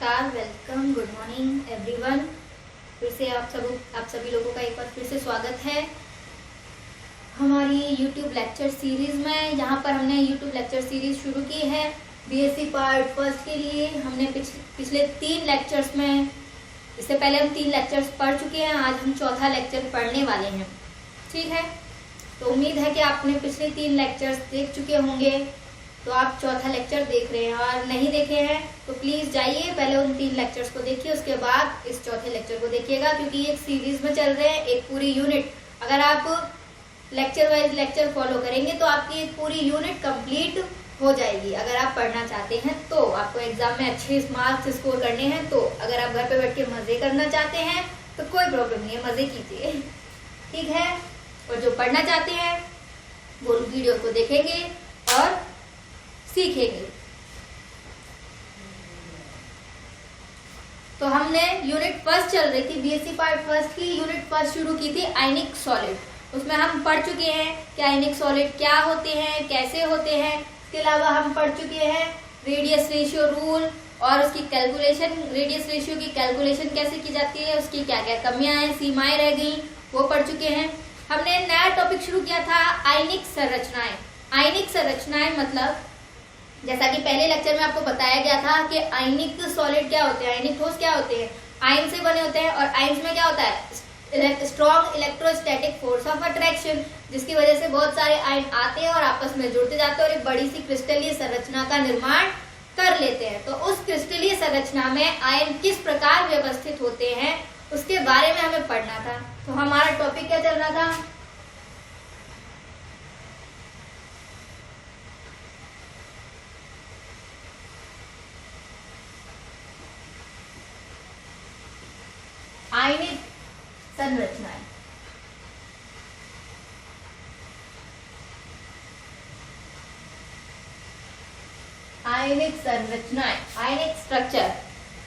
नमस्कार, welcome, good morning everyone. फिर से आप सभी लोगों का एक बार फिर से स्वागत है हमारी यूट्यूब लेक्चर सीरीज में, जहां पर हमने यूट्यूब लेक्चर सीरीज शुरू की है बीएससी पार्ट फर्स्ट के लिए। हमने पिछले 3 लेक्चर्स में, इससे पहले हम 3 लेक्चर्स पढ़ चुके हैं। आज हम चौथा लेक्चर पढ़ने वाले हैं, ठीक है। तो उम्मीद है कि आपने पिछले 3 लेक्चर्स देख चुके होंगे, तो आप चौथा लेक्चर देख रहे हैं। और नहीं देखे हैं तो प्लीज जाइए, पहले उन 3 लेक्चर्स को देखिए, उसके बाद इस चौथे लेक्चर को देखिएगा, क्योंकि एक सीरीज में चल रहे हैं, एक पूरी यूनिट। अगर आप लेक्चर वाइज लेक्चर फॉलो करेंगे तो आपकी एक पूरी यूनिट कंप्लीट हो जाएगी। अगर आप पढ़ना चाहते हैं तो, आपको एग्जाम में अच्छे मार्क्स स्कोर करने हैं तो, अगर आप घर पे बैठ के मजे करना चाहते हैं तो कोई प्रॉब्लम नहीं है, मजे कीजिए, ठीक है। और जो पढ़ना चाहते हैं वो वीडियो को देखेंगे और सीखेंगे। तो हमने यूनिट फर्स्ट चल रही थी, बीएससी पार्ट फर्स्ट की यूनिट फर्स्ट शुरू की थी, आयनिक सॉलिड। उसमें हम पढ़ चुके हैं कि आयनिक सॉलिड क्या होते हैं, कैसे होते हैं। इसके अलावा हम पढ़ चुके हैं रेडियस रेशियो रूल और उसकी कैलकुलेशन, रेडियस रेशियो की कैलकुलेशन कैसे की जाती है, उसकी क्या क्या कमियां हैं, सीमाएं रह गई, वो पढ़ चुके हैं। हमने नया टॉपिक शुरू किया था आयनिक संरचनाएं। आयनिक संरचनाएं मतलब, जैसा कि पहले लेक्चर में आपको बताया गया था कि आयनिक सॉलिड क्या होते हैं, आयनिक ठोस क्या होते हैं, आयन से बने होते हैं। और आयन्स में क्या होता है, strong electrostatic force of attraction, जिसकी वजह से बहुत सारे आयन आते हैं और आपस में जुड़ते जाते हैं और एक बड़ी सी क्रिस्टलीय संरचना का निर्माण कर लेते हैं। तो उस क्रिस्टलीय संरचना में आयन किस प्रकार व्यवस्थित होते हैं उसके बारे में हमें पढ़ना था। तो हमारा टॉपिक क्या चल रहा था, आयनिक संरचनाएं। आयनिक संरचनाएं, आयनिक स्ट्रक्चर।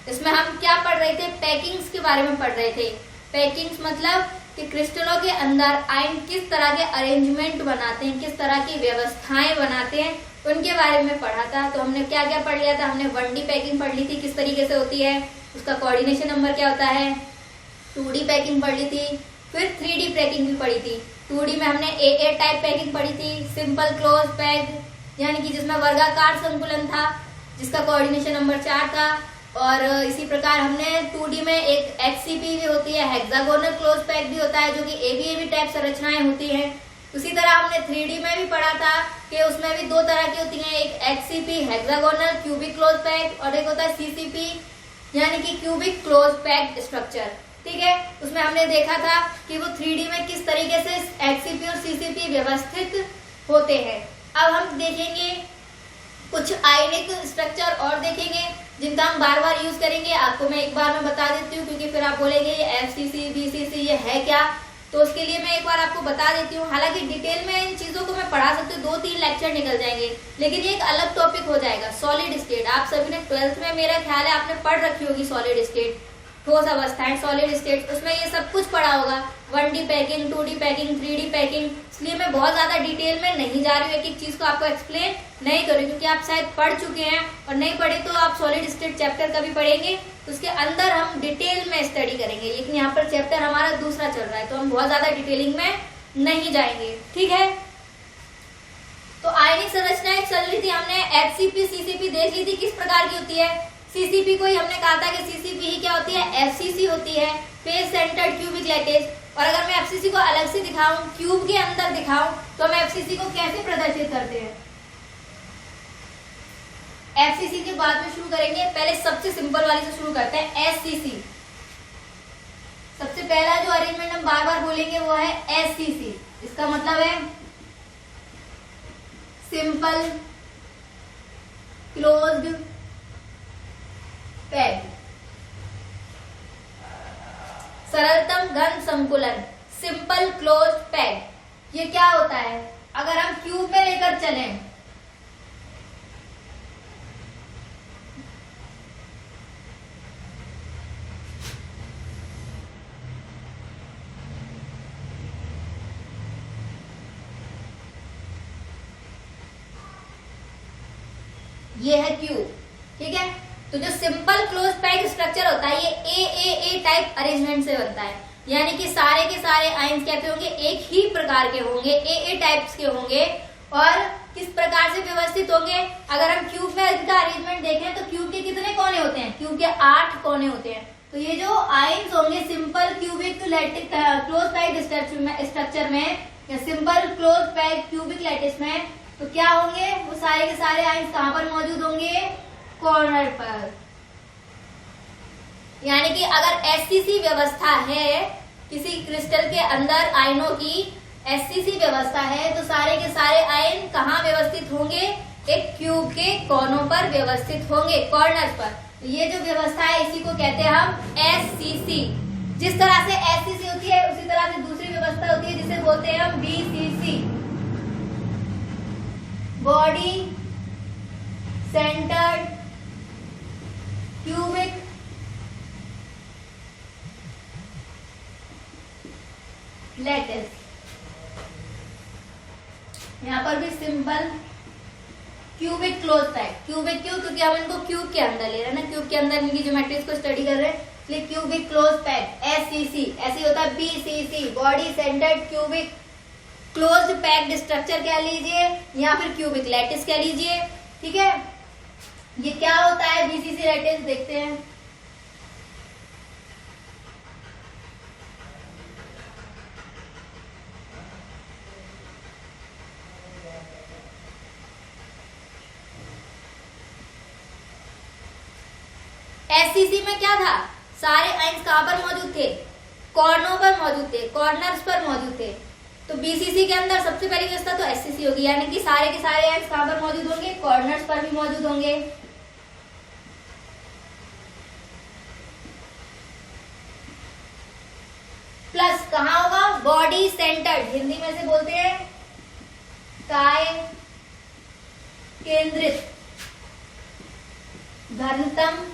इसमें हम क्या पढ़ रहे थे, पैकिंग्स के बारे में पढ़ रहे थे। पैकिंग्स मतलब कि क्रिस्टलों के अंदर आयन किस तरह के अरेंजमेंट बनाते हैं, किस तरह की व्यवस्थाएं बनाते हैं, उनके बारे में पढ़ा था। तो हमने क्या क्या पढ़ लिया था, हमने 1D पैकिंग पढ़ ली थी, किस तरीके से होती है, उसका कोऑर्डिनेशन नंबर क्या होता है। 2D पैकिंग पढ़ ली थी, फिर 3D पैकिंग भी पढ़ी थी। 2D में हमने AA टाइप पैकिंग पढ़ी थी, सिंपल क्लोज पैक, यानी कि जिसमें वर्गाकार संकुलन था, जिसका कोऑर्डिनेशन नंबर 4 था। और इसी प्रकार हमने 2D में एक HCP भी होती है, हेक्सागोनल क्लोज पैक भी होता है, जो कि ABAB टाइप संरचनाएं होती हैं। उसी तरह हमने 3D में भी पढ़ा था कि उसमें भी 2 तरह की होती हैं, एक HCP hexagonal cubic close pack और एक होता है CCP यानी कि क्यूबिक क्लोज पैक स्ट्रक्चर, ठीक है। उसमें हमने देखा था कि वो 3D में किस तरीके से HCP और CCP व्यवस्थित होते हैं। अब हम देखेंगे कुछ आयनिक स्ट्रक्चर और देखेंगे जिनका हम बार बार यूज करेंगे। आपको मैं एक बार में बता देती हूँ, क्योंकि फिर आप बोलेंगे ये FCC BCC ये है क्या, तो उसके लिए मैं एक बार आपको बता देती हूँ। हालांकि डिटेल में इन चीजों को मैं पढ़ा सकती हूँ, 2-3 लेक्चर निकल जाएंगे, लेकिन ये एक अलग टॉपिक हो जाएगा। सॉलिड स्टेट, आप सभी ने 12th में, मेरा ख्याल है आपने पढ़ रखी होगी सॉलिड स्टेट, ठोस अवस्थाएं, सॉलिड स्टेट, उसमें ये सब कुछ पढ़ा होगा। 1D packing, 2D packing, 3D packing. इसलिए मैं बहुत ज्यादा डिटेल में नहीं जा रही हूँ, एक एक चीज को आपको एक्सप्लेन नहीं करूँ, क्योंकि आप शायद पढ़ चुके हैं, और नहीं पढ़े तो आप सॉलिड स्टेट चैप्टर कभी पढ़ेंगे तो उसके अंदर हम डिटेल में स्टडी करेंगे। लेकिन यहाँ पर चैप्टर हमारा दूसरा चल रहा है, तो हम बहुत ज्यादा डिटेलिंग में नहीं जाएंगे, ठीक है। तो आयनिक संरचनाएं चल रही थी, हमने HCP CCP देख ली थी किस प्रकार की होती है। CCP को ही हमने कहा था कि CCP ही क्या होती है, FCC होती है, फेस सेंटर्ड क्यूबिक लैटिस। और अगर मैं FCC को अलग से दिखाऊं, क्यूब के अंदर दिखाऊं, तो हम FCC को कैसे प्रदर्शित करते हैं। FCC के बाद में शुरू करेंगे, पहले सबसे सिंपल वाली से शुरू करते हैं, SCC। सबसे पहला जो अरेंजमेंट हम बार बार बोलेंगे वो है SCC। इसका मतलब है सिंपल क्लोज्ड पैक, सरलतम घन संकुलन, सिंपल क्लोज पैक। ये क्या होता है, अगर हम क्यूब में लेकर चलें, ये है क्यूब, ठीक है। तो जो सिंपल क्लोज पैक्ड स्ट्रक्चर होता है ये ए टाइप अरेंजमेंट से बनता है, यानी कि सारे के सारे आयंस कैसे होंगे, एक ही प्रकार के होंगे, ए टाइप्स के होंगे। और किस प्रकार से व्यवस्थित होंगे, अगर हम क्यूब में इनका अरेंजमेंट देखें तो क्यूब के कितने कोने होते हैं, क्यूब के 8 कोने होते हैं। तो ये जो आयंस होंगे simple cubic lattice close packed structure में या simple close packed cubic lattice में, तो क्या होंगे, वो सारे के सारे आयंस कहां पर मौजूद होंगे, कॉर्नर पर। यानी कि अगर एससीसी व्यवस्था है किसी क्रिस्टल के अंदर आयनों की, एससीसी व्यवस्था है, तो सारे के सारे आयन कहाँ व्यवस्थित होंगे, एक क्यूब के कोनों पर व्यवस्थित होंगे, कॉर्नर पर। तो ये जो व्यवस्था है इसी को कहते हैं हम एससीसी। जिस तरह से एससीसी होती है उसी तरह से दूसरी व्यवस्था होती है जिसे बोलते हैं हम BCC, body centred cubic lattice. यहाँ पर भी simple cubic close packed, cubic क्यों, क्योंकि हम इनको क्यूब के अंदर ले रहे हैं ना, क्यूब के अंदर इनकी ज्योमेट्रीज को स्टडी कर रहे हैं, इसलिए क्यूबिक क्लोज पैक्ड एससीसी। ऐसे होता है BCC, body centred cubic closed packed structure कह लीजिए या फिर क्यूबिक लैटिस कह लीजिए, ठीक है। ये क्या होता है बीसीसी लैटिस, देखते हैं। एससीसी में क्या था, सारे आयंस कहां पर मौजूद थे, कॉर्नरों पर मौजूद थे, कॉर्नर्स पर मौजूद थे। तो बीसीसी के अंदर सबसे पहली व्यवस्था तो एससीसी होगी, यानी कि सारे के सारे आयंस कहां पर मौजूद होंगे, कॉर्नर्स पर भी मौजूद होंगे। प्लस कहां होगा, बॉडी सेंटर्ड, हिंदी में से बोलते हैं काय केंद्रित घनत्म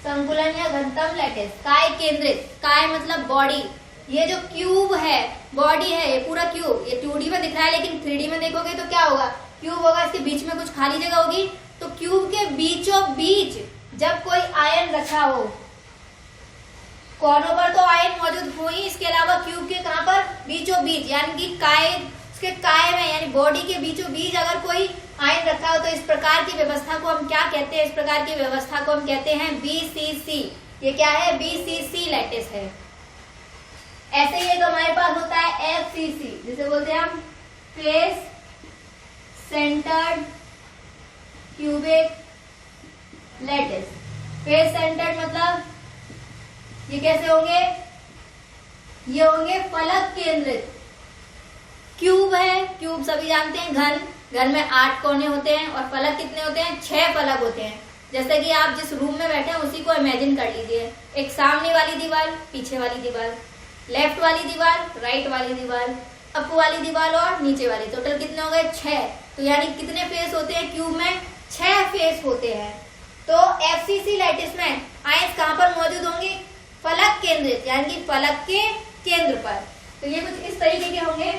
संकुलन या घनत्म लैटिस। काय केंद्रित, काय मतलब बॉडी, ये जो क्यूब है बॉडी है, ये पूरा क्यूब, ये 2D में दिख रहा है लेकिन 3D में देखोगे तो क्या होगा, क्यूब होगा, इसके बीच में कुछ खाली जगह होगी। तो क्यूब के बीचों बीच जब कोई आयन रखा हो, कोनों पर तो आयन मौजूद हो ही, इसके अलावा क्यूब के कहां पर, बीचों बीच, यानी कि काय, उसके काय में यानी बॉडी के बीचों बीच अगर कोई आयन रखा हो तो इस प्रकार की व्यवस्था को हम क्या कहते हैं, इस प्रकार की व्यवस्था को हम कहते हैं बीसीसी। ये क्या है, बीसीसी लैटिस है। ऐसे ही एक हमारे पास होता है एफसीसी, जिसे बोलते हैं हम face centred cubic lattice. Face centred मतलब ये कैसे होंगे, ये होंगे फलक केंद्रित। क्यूब है, क्यूब सभी जानते हैं, घन में 8 कोने होते हैं और फलक कितने होते हैं, 6 फलक होते हैं। जैसे कि आप जिस रूम में बैठे हैं उसी को इमेजिन कर लीजिए, एक सामने वाली दीवार, पीछे वाली दीवार, लेफ्ट वाली दीवार, राइट वाली दीवार, अप वाली दीवार और नीचे वाली, टोटल कितने हो गए, 6। तो यानी कितने फेस होते हैं क्यूब में, 6 फेस होते हैं। तो एफसीसी लैटिस में आयंस कहां पर मौजूद होंगे, फलक केंद्रित, यानी कि फलक के केंद्र पर। तो ये कुछ इस तरीके के होंगे।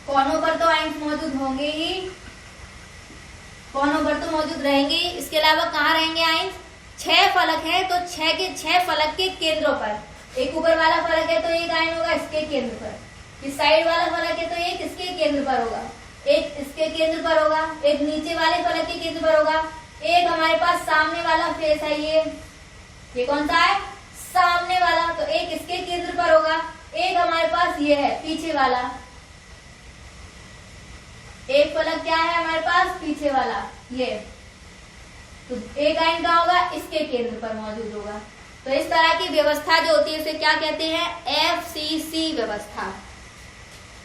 कोनों पर तो आयंस मौजूद होंगे ही, कोनों पर तो मौजूद रहेंगे। इसके अलावा कहाँ रहेंगे आयंस, 6 फलक है तो 6 के 6 फलक के केंद्रों पर, एक ऊपर वाला फलक है तो एक आयन होगा इसके केंद्र पर, इस साइड वाला फलक है तो एक इसके केंद्र पर होगा, एक इसके केंद्र पर होगा, एक नीचे वाले फलक के केंद्र पर होगा, एक हमारे पास सामने वाला फेस है, ये कौन सा है, सामने वाला, तो एक इसके केंद्र पर होगा, एक हमारे पास ये है पीछे वाला, एक फलक क्या है हमारे पास, पीछे वाला ये, तो एक आयन कहाँ होगा, इसके केंद्र पर मौजूद होगा। तो इस तरह की व्यवस्था जो होती है उसे क्या कहते हैं, एफसीसी व्यवस्था।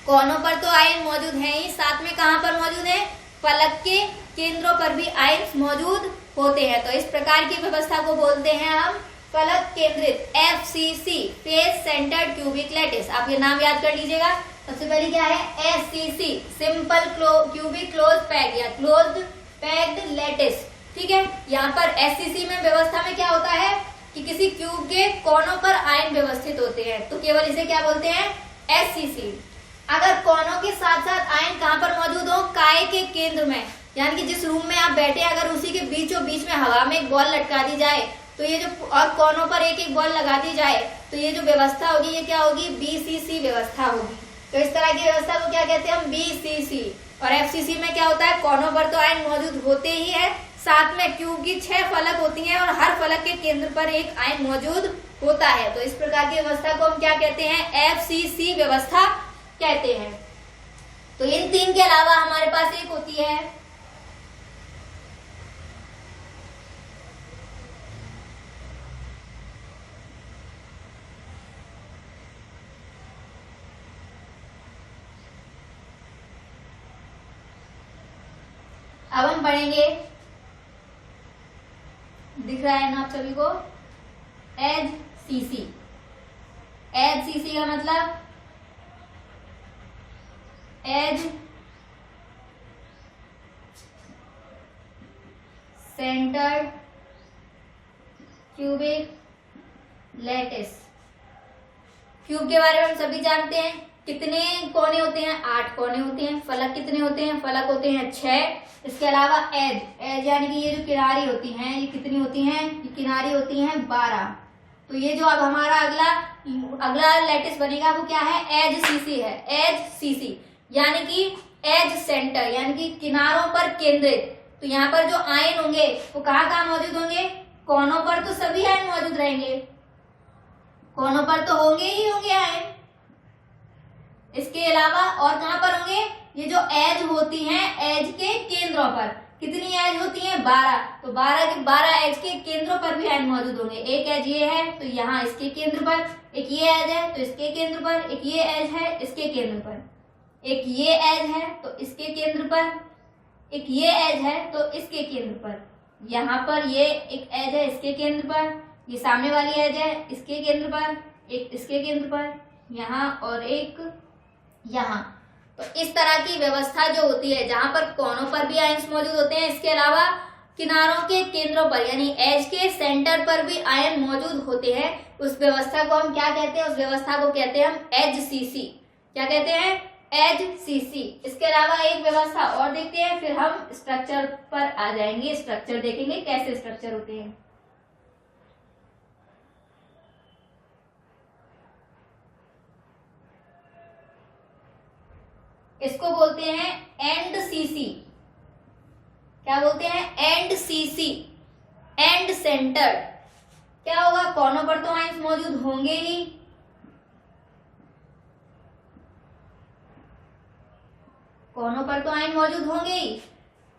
कोनों पर तो आयन मौजूद है ही, साथ में कहाँ पर मौजूद है, फलक के केंद्रों पर भी आयन मौजूद होते हैं। तो इस प्रकार की व्यवस्था को बोलते हैं हम फलक केंद्रित, FCC, face centred cubic lattice. आप ये नाम याद कर लीजिएगा। सबसे पहले क्या है, SCC, simple cubic close packed या क्लोज्ड पैक्ड लैटिस। ठीक है। यहाँ पर एससीसी में व्यवस्था में क्या होता है कि किसी क्यूब के कोनों पर आयन व्यवस्थित होते हैं, तो केवल इसे क्या बोलते हैं, एससीसी। अगर कोनों के साथ साथ आयन कहाँ पर मौजूद हो, काय के केंद्र में, यानी कि जिस रूम में आप बैठे अगर उसी के बीचों बीच में हवा में एक बॉल लटका दी जाए तो ये जो, और कोनों पर एक एक बॉल लगा दी जाए तो ये जो व्यवस्था होगी ये क्या होगी, बीसीसी व्यवस्था होगी। तो इस तरह की व्यवस्था को क्या कहते हैं हम, बीसीसी। और एफसीसी में क्या होता है, कोनों पर तो आयन मौजूद होते ही है, साथ में क्यूब की 6 फलक होती हैं और हर फलक के केंद्र पर एक आयन मौजूद होता है। तो इस प्रकार की व्यवस्था को हम क्या कहते हैं, एफसीसी व्यवस्था कहते हैं। तो इन 3 के अलावा हमारे पास एक होती है अब हम पढ़ेंगे, दिख रहा है ना आप सभी को, एचसीसी। एचसीसी का मतलब edge centred cubic lattice. Cube के बारे में हम सभी जानते हैं, कितने कोने होते हैं, 8 कोने होते हैं। फलक कितने होते हैं, फलक होते हैं 6। इसके अलावा एज, एज यानी कि ये जो किनारी होती हैं ये कितनी होती हैं, ये किनारी होती हैं 12। तो ये जो अब हमारा अगला लैटिस बनेगा वो क्या है, एज सीसी है। एज सीसी यानी कि एज सेंटर यानी कि किनारों पर केंद्रित। तो यहाँ पर जो आयन होंगे वो कहाँ कहाँ मौजूद होंगे, कोनों पर तो सभी आयन मौजूद रहेंगे, कोनों पर तो होंगे ही होंगे आयन। इसके अलावा और कहाँ पर होंगे, ये जो एज होती हैं एज के केंद्रों पर, कितनी एज होती हैं, 12। तो 12 एज के केंद्रों पर भी आयन मौजूद होंगे। एक एज ये है तो यहाँ इसके केंद्र पर, एक ये एज है तो इसके केंद्र पर, एक ये एज है इसके केंद्र पर, एक ये एज है तो इसके केंद्र पर, एक ये एज है तो इसके केंद्र पर, यहाँ पर ये एक एज है इसके केंद्र पर, ये सामने वाली एज है इसके केंद्र पर, एक इसके केंद्र पर, यहाँ और एक यहाँ। तो इस तरह की व्यवस्था जो होती है जहां पर कोनों पर भी आयन मौजूद होते हैं, इसके अलावा किनारों के केंद्रों पर यानी एज के सेंटर पर भी आयन मौजूद होते हैं, उस व्यवस्था को हम क्या कहते हैं, उस व्यवस्था को कहते हैं हम एचसीसी। क्या कहते हैं, एचसीसी। इसके अलावा एक व्यवस्था और देखते हैं, फिर हम स्ट्रक्चर पर आ जाएंगे, स्ट्रक्चर देखेंगे कैसे स्ट्रक्चर होते हैं। इसको बोलते हैं एंड सीसी। क्या बोलते हैं, एंड सीसी, एंड सेंटर। क्या होगा, कोनों पर तो आयन मौजूद होंगे ही, कोनों पर तो आयन मौजूद होंगे ही।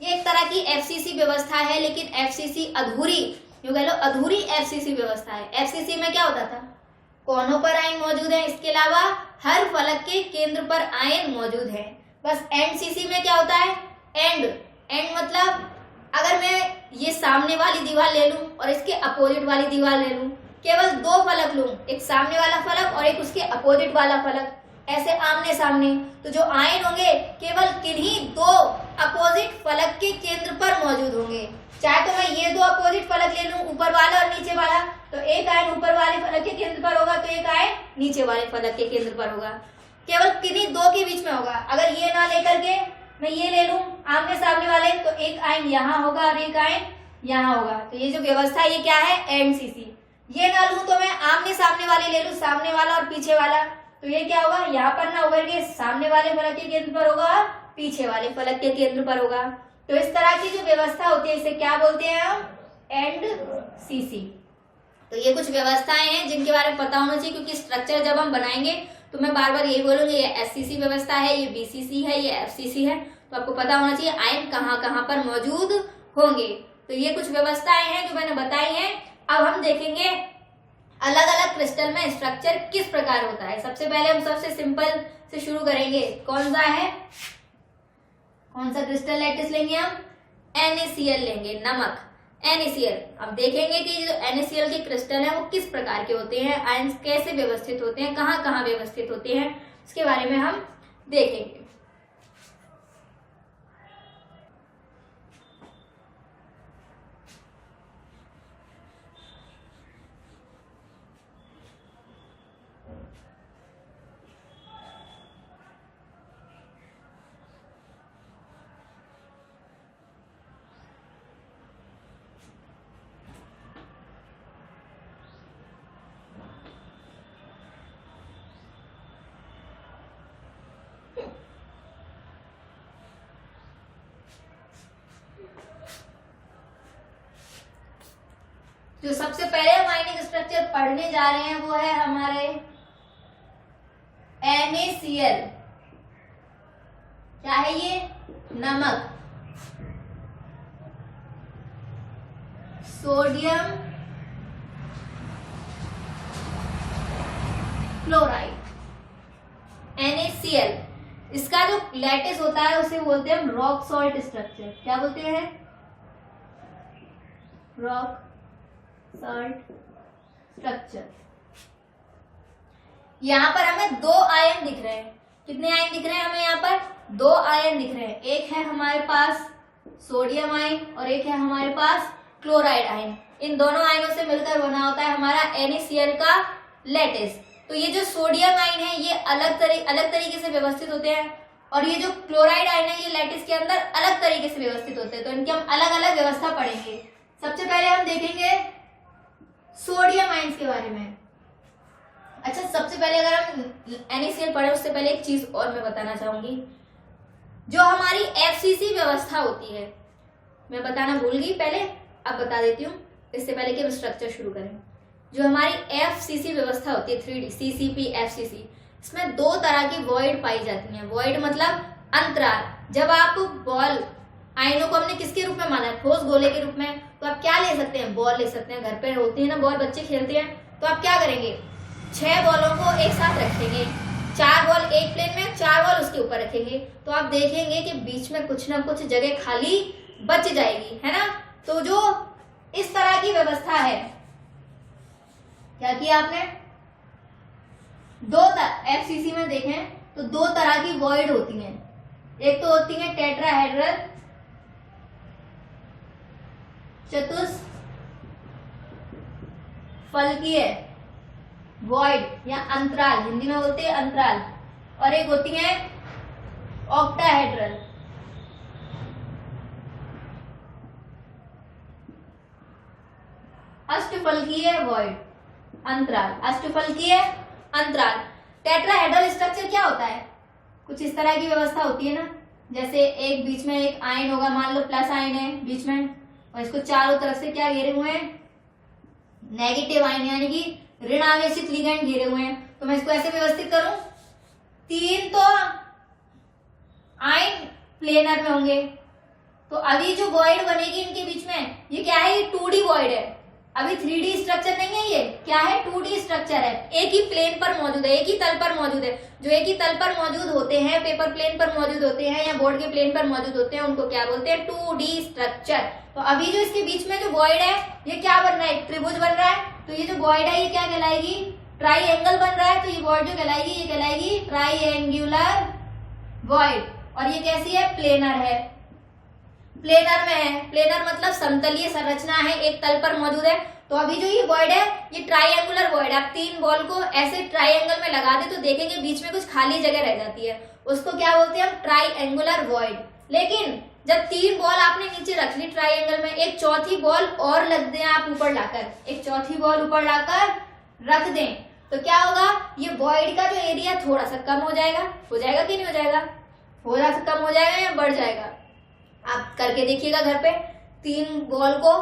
ये एक तरह की एफसीसी व्यवस्था है, लेकिन एफसीसी अधूरी, जो कह लो अधूरी एफसीसी व्यवस्था है। एफसीसी में क्या होता था, कोनों पर आयन मौजूद है, इसके अलावा हर फलक के केंद्र पर आयन मौजूद है। बस एंडसीसी में क्या होता है, एंड, एंड मतलब अगर मैं ये सामने वाली दीवार ले लूं और इसके अपोजिट वाली दीवार ले लूं, केवल 2 फलक लूं, एक सामने वाला फलक और एक उसके अपोजिट वाला फलक, ऐसे आमने सामने, तो जो आयन होंगे केवल किन्हीं 2 अपोजिट फलक के केंद्र पर मौजूद होंगे। चाहे तो मैं ये 2 अपोजिट फलक ले लूं, ऊपर वाला और नीचे वाला, तो एक आयन ऊपर वाले फलक के केंद्र पर होगा तो एक आयन नीचे वाले फलक के केंद्र पर होगा, केवल किन्हीं 2 के बीच में होगा। अगर ये ना लेकर के मैं ये ले लूं आमने सामने वाले, तो एक आयन यहाँ होगा और एक आयन यहाँ होगा। तो ये जो व्यवस्था ये क्या है, एंडसीसी। ये ना लूं तो मैं आमने सामने वाले ले लूं, सामने वाला और पीछे वाला, तो ये क्या होगा, यहाँ पर ना होकर के सामने वाले फलक के केंद्र पर होगा, पीछे वाले फलक के केंद्र पर होगा। तो इस तरह की जो व्यवस्था होती है इसे क्या बोलते हैं हम, एंडसीसी। तो ये कुछ व्यवस्थाएं हैं जिनके बारे में पता होना चाहिए, क्योंकि स्ट्रक्चर जब हम बनाएंगे तो मैं बार बार यही बोलूंगी, ये एससीसी व्यवस्था है, ये बीसीसी है, ये एफसीसी है, तो आपको पता होना चाहिए आयन कहाँ कहाँ पर मौजूद होंगे। तो ये कुछ व्यवस्थाएं हैं जो मैंने बताई हैं। अब हम देखेंगे अलग अलग क्रिस्टल में स्ट्रक्चर किस प्रकार होता है। सबसे पहले हम सबसे सिंपल से शुरू करेंगे, कौन सा है, कौन सा क्रिस्टल लैटिस लेंगे हम, NaCl लेंगे, नमक, NaCl। अब देखेंगे कि जो NaCl के क्रिस्टल हैं वो किस प्रकार के होते हैं, आयन कैसे व्यवस्थित होते हैं, कहाँ कहाँ व्यवस्थित होते हैं, इसके बारे में हम देखेंगे। जो सबसे पहले हम आयनिक स्ट्रक्चर पढ़ने जा रहे हैं वो है हमारे NaCl। क्या है ये? नमक, सोडियम क्लोराइड, NaCl। इसका जो लैटिस होता है उसे बोलते हैं हम रॉक सॉल्ट स्ट्रक्चर। क्या बोलते हैं? Rock salt structure. यहां पर हमें 2 आयन दिख रहे हैं। कितने आयन दिख रहे हैं हमें? यहाँ पर 2 आयन दिख रहे हैं। एक है हमारे पास सोडियम आयन और एक है हमारे पास क्लोराइड आयन। इन दोनों आयनों से मिलकर बना होता है हमारा NaCl का लैटिस। तो ये जो सोडियम आयन है ये अलग तरीके से व्यवस्थित होते हैं और ये जो क्लोराइड आयन है ये लैटिस के अंदर अलग तरीके से व्यवस्थित होते हैं। तो इनकी हम अलग अलग व्यवस्था पढ़ेंगे। सबसे पहले हम देखेंगे सोडियम आयन्स के बारे में। अच्छा, सबसे पहले अगर हम NaCl पढ़े उससे पहले एक चीज और मैं बताना चाहूंगी। जो हमारी FCC व्यवस्था होती है, मैं बताना भूल गई, पहले अब बता देती हूँ इससे पहले कि हम स्ट्रक्चर शुरू करें। जो हमारी FCC व्यवस्था होती है 3D CCP FCC, इसमें 2 तरह की वॉइड पाई जाती हैं। वॉइड मतलब अंतराल। जब आप बॉल आयनों को हमने किसके रूप में माना है? ठोस गोले के रूप में। तो आप क्या ले सकते हैं? बॉल ले सकते हैं। घर पे होती है ना बॉल, बच्चे खेलते हैं। तो आप क्या करेंगे? 6 बॉलों को एक साथ रखेंगे। 4 बॉल एक प्लेन में, 4 बॉल उसके ऊपर रखेंगे। तो आप देखेंगे कि बीच में कुछ ना कुछ जगह खाली बच जाएगी, है ना? तो जो इस तरह की व्यवस्था है, क्या किया आपने? 2 FCC में देखें तो 2 तरह की वॉइड होती हैं। एक तो होती है टेट्राहेड्रल चतुष्फलकीय वॉइड या अंतराल, हिंदी में बोलते हैं अंतराल। और एक होती है ऑक्टाहेड्रल अष्टफलकीय वॉइड अंतराल। अष्टफलकीय अंतराल। टेट्राहेड्रल स्ट्रक्चर क्या होता है? कुछ इस तरह की व्यवस्था होती है ना, जैसे एक बीच में एक आयन होगा, मान लो प्लस आयन है बीच में, और इसको चारों तरफ से क्या घेरे हुए हैं? नेगेटिव आयन यानी कि ऋण आवेशित लिगैंड घेरे हुए हैं। तो मैं इसको ऐसे व्यवस्थित करूं, 3 तो आयन प्लेनर में होंगे। तो अभी जो वॉइड बनेगी इनके बीच में, ये क्या है? ये 2D वॉइड है। अभी 3D स्ट्रक्चर नहीं है, ये क्या है? 2D स्ट्रक्चर है। एक ही प्लेन पर मौजूद है, एक ही तल पर मौजूद है। जो एक ही तल पर मौजूद होते हैं, पेपर प्लेन पर मौजूद होते हैं या बोर्ड के प्लेन पर मौजूद होते हैं, उनको क्या बोलते हैं? 2D structure. तो अभी जो इसके बीच में जो वॉइड है ये क्या बन रहा है? त्रिभुज बन रहा है। तो ये जो वॉइड है ये क्या कहलाएगी? ट्राइएंगल बन रहा है। तो ये वॉइड जो कहलाएगी ये कहलाएगी ट्राइएंगुलर वॉइड। और ये कैसी है? प्लेनर है। प्लेनर में है। प्लेनर मतलब समतलीय संरचना है, एक तल पर मौजूद है। तो अभी जो ये वॉइड है ये ट्राइएंगुलर वॉइड। आप 3 बॉल को ऐसे ट्राइएंगल में लगा दे तो देखेंगे बीच में कुछ खाली जगह रह जाती है, उसको क्या बोलते हैं हम? Triangular void. लेकिन जब 3 बॉल आपने नीचे रख ली ट्राइएंगल में, एक चौथी बॉल और रख दें आप ऊपर लाकर, एक चौथी बॉल ऊपर लाकर रख दें, तो क्या होगा? ये वॉइड का जो एरिया थोड़ा सा कम हो जाएगा कि नहीं हो जाएगा? थोड़ा सा कम हो जाएगा या बढ़ जाएगा? आप करके देखिएगा घर पे। 3 बॉल को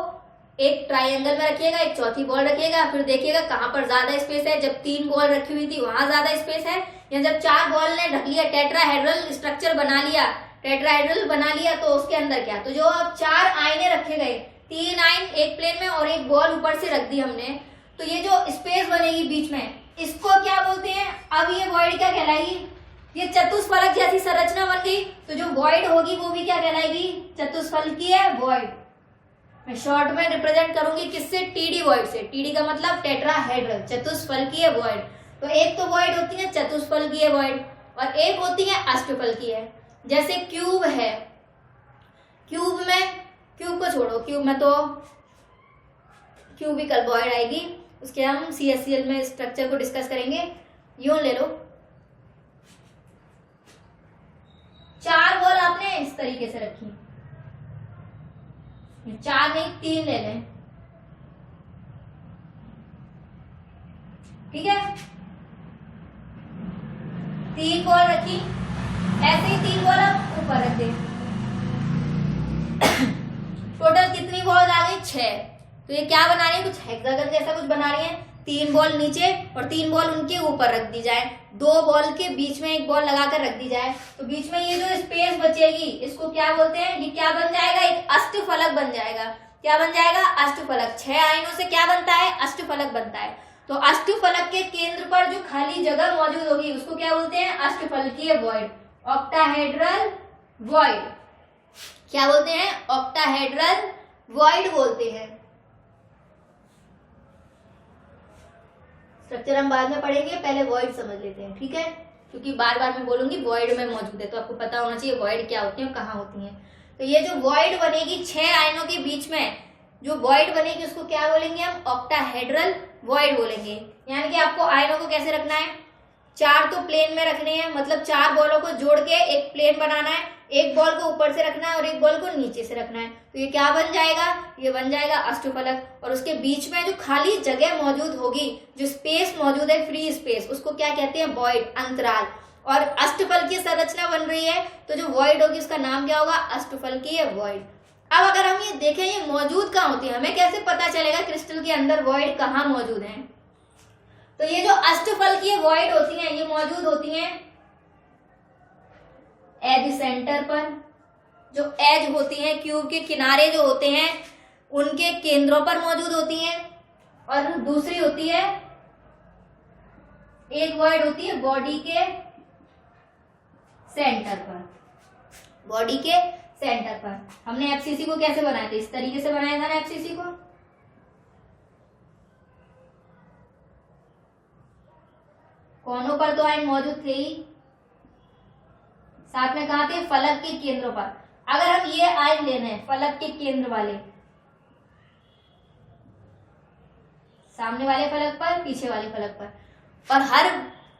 एक ट्राइएंगल में रखिएगा, एक चौथी बॉल रखिएगा, फिर देखिएगा कहां पर ज्यादा स्पेस है। जब 3 बॉल रखी हुई थी वहां ज्यादा स्पेस है, या जब 4 बॉल ने ढक लिया, टेट्राहेड्रल स्ट्रक्चर बना लिया, टेट्राहेड्रल बना लिया, तो उसके अंदर क्या? तो जो अब 4 आयने रखे गए, 3 आयन एक प्लेन में और एक बॉल ऊपर से रख दी हमने, तो ये जो स्पेस बनेगी बीच में, इसको क्या बोलते हैं? अब ये वॉइड क्या कहलाएगी? ये चतुष्फलक जैसी संरचना बन गई। तो जो वॉइड होगी वो भी क्या कहलाएगी? चतुष्फलकीय वॉइड। मैं शॉर्ट में रिप्रेजेंट करूंगी किससे? TD वॉइड से। TD का मतलब टेट्राहेड्रल, चतुष्फलकीय वॉइड। तो एक तो वॉइड होती है चतुष्फलकीय वॉइड और एक होती है अष्टफलकीय। जैसे क्यूब है, क्यूब में, क्यूब को छोड़ो, क्यूब में तो क्यूबिकल वॉइड आएगी, उसके हम CSCl में स्ट्रक्चर को डिस्कस करेंगे। यूं ले लो, 4 बॉल आपने इस तरीके से रखी, 4 नहीं 3 ले लें, ठीक है? 3 बॉल रखी, ऐसे ही 3 बॉल आप ऊपर रख दें। टोटल कितनी बॉल आ गई? 6। तो ये क्या बना रही है, कुछ हेक्सागन जैसा कुछ बना रही है। 3 बॉल नीचे और 3 बॉल उनके ऊपर रख दी जाए, 2 बॉल के बीच में 1 बॉल लगाकर रख दी जाए, तो बीच में ये जो स्पेस बचेगी इसको क्या बोलते हैं, ये क्या बन जाएगा, एक अष्टफलक बन जाएगा। क्या बन जाएगा, अष्टफलक। 6 आयनों से क्या बनता है, अष्टफलक बनता है। तो अष्टफलक के केंद्र पर जो खाली जगह मौजूद होगी उसको क्या बोलते हैं, अष्टफलकीय वॉइड, ऑक्टाहेड्रल वॉइड। क्या बोलते हैं, ऑक्टाहेड्रल वॉइड बोलते हैं। स्ट्रक्चर हम बाद में पढ़ेंगे, पहले वॉइड समझ लेते हैं, ठीक है, क्योंकि बार बार मैं बोलूंगी वॉइड में मौजूद है, तो आपको पता होना चाहिए वॉइड क्या होती है और कहाँ होती है। तो ये जो वॉइड बनेगी 6 आयनों के बीच में जो वॉइड बनेगी उसको क्या बोलेंगे हम, ऑक्टाहेड्रल वॉइड बोलेंगे। यानी कि आपको आयनों को कैसे रखना है, 4 तो प्लेन में रखने हैं, मतलब 4 बॉलों को जोड़ के एक प्लेन बनाना है, 1 बॉल को ऊपर से रखना है और 1 बॉल को नीचे से रखना है। तो ये क्या बन जाएगा, ये बन जाएगा अष्टफलक। और उसके बीच में जो खाली जगह मौजूद होगी, जो स्पेस मौजूद है, फ्री स्पेस, उसको क्या कहते हैं, वॉइड, अंतराल। और अष्टफल की संरचना बन रही है तो जो वॉइड होगी उसका नाम क्या होगा, अष्टफलकीय वॉइड। अब अगर हम ये देखें ये मौजूद कहाँ होती है, हमें कैसे पता चलेगा क्रिस्टल के अंदर वॉइड कहाँ मौजूद है। तो ये जो अष्टफलकीय वॉइड होती हैं ये मौजूद होती हैं एज सेंटर पर, जो एज होती हैं क्यूब के किनारे जो होते हैं उनके केंद्रों पर मौजूद होती हैं। और दूसरी होती है, एक वॉइड होती है बॉडी के सेंटर पर, बॉडी के सेंटर पर। हमने एफसीसी को कैसे बनाया था, इस तरीके से बनाया था ना एफसीसी को। कोनों पर तो आयन मौजूद थे ही, साथ में कहा थे, फलक के केंद्रों पर। अगर हम ये आयन लेना है फलक के केंद्र वाले, सामने वाले फलक पर, पीछे वाले फलक पर, और हर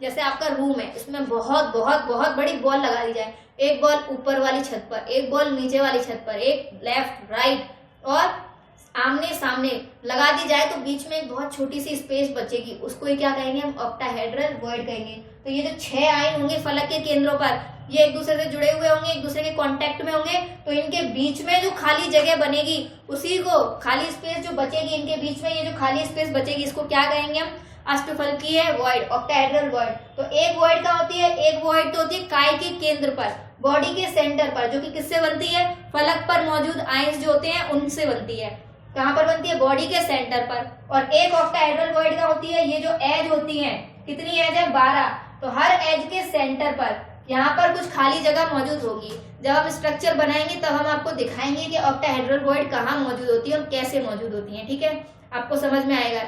जैसे आपका रूम है उसमें बहुत बहुत बहुत बड़ी बॉल लगा दी जाए, 1 बॉल ऊपर वाली छत पर, 1 बॉल नीचे वाली छत पर, एक लेफ्ट राइट और आमने सामने लगा दी जाए, तो बीच में एक बहुत छोटी सी स्पेस बचेगी, उसको ही क्या कहेंगे हम, ऑक्टाहेड्रल वॉइड कहेंगे। तो ये जो 6 आयन होंगे फलक के केंद्रों पर, ये एक दूसरे से जुड़े हुए होंगे, एक दूसरे के कांटेक्ट में होंगे, तो इनके बीच में जो खाली जगह बनेगी, उसी को खाली स्पेस जो बचेगी, इनके बीच में ये जो खाली स्पेस बचेगी इसको क्या कहेंगे हम, अष्टफलकीय वॉइड, ऑक्टाहेड्रल वॉइड। तो एक वॉइड कहाँ होती है, एक वॉइड तो होती है काय के केंद्र पर, बॉडी के सेंटर पर, जो कि किससे बनती है, फलक पर मौजूद आयंस जो होते हैं उनसे बनती है। कहां पर बनती है, बॉडी के सेंटर पर। और एक ऑक्टाहेड्रल वॉइड का होती है, ये जो एज होती है, कितनी एज है, 12। तो हर एज के सेंटर पर यहाँ पर कुछ खाली जगह मौजूद होगी। जब हम स्ट्रक्चर बनाएंगे तब हम आपको दिखाएंगे कि ऑक्टाहेड्रल वॉइड कहाँ मौजूद होती है और कैसे मौजूद होती है, ठीक है, आपको समझ में आएगा।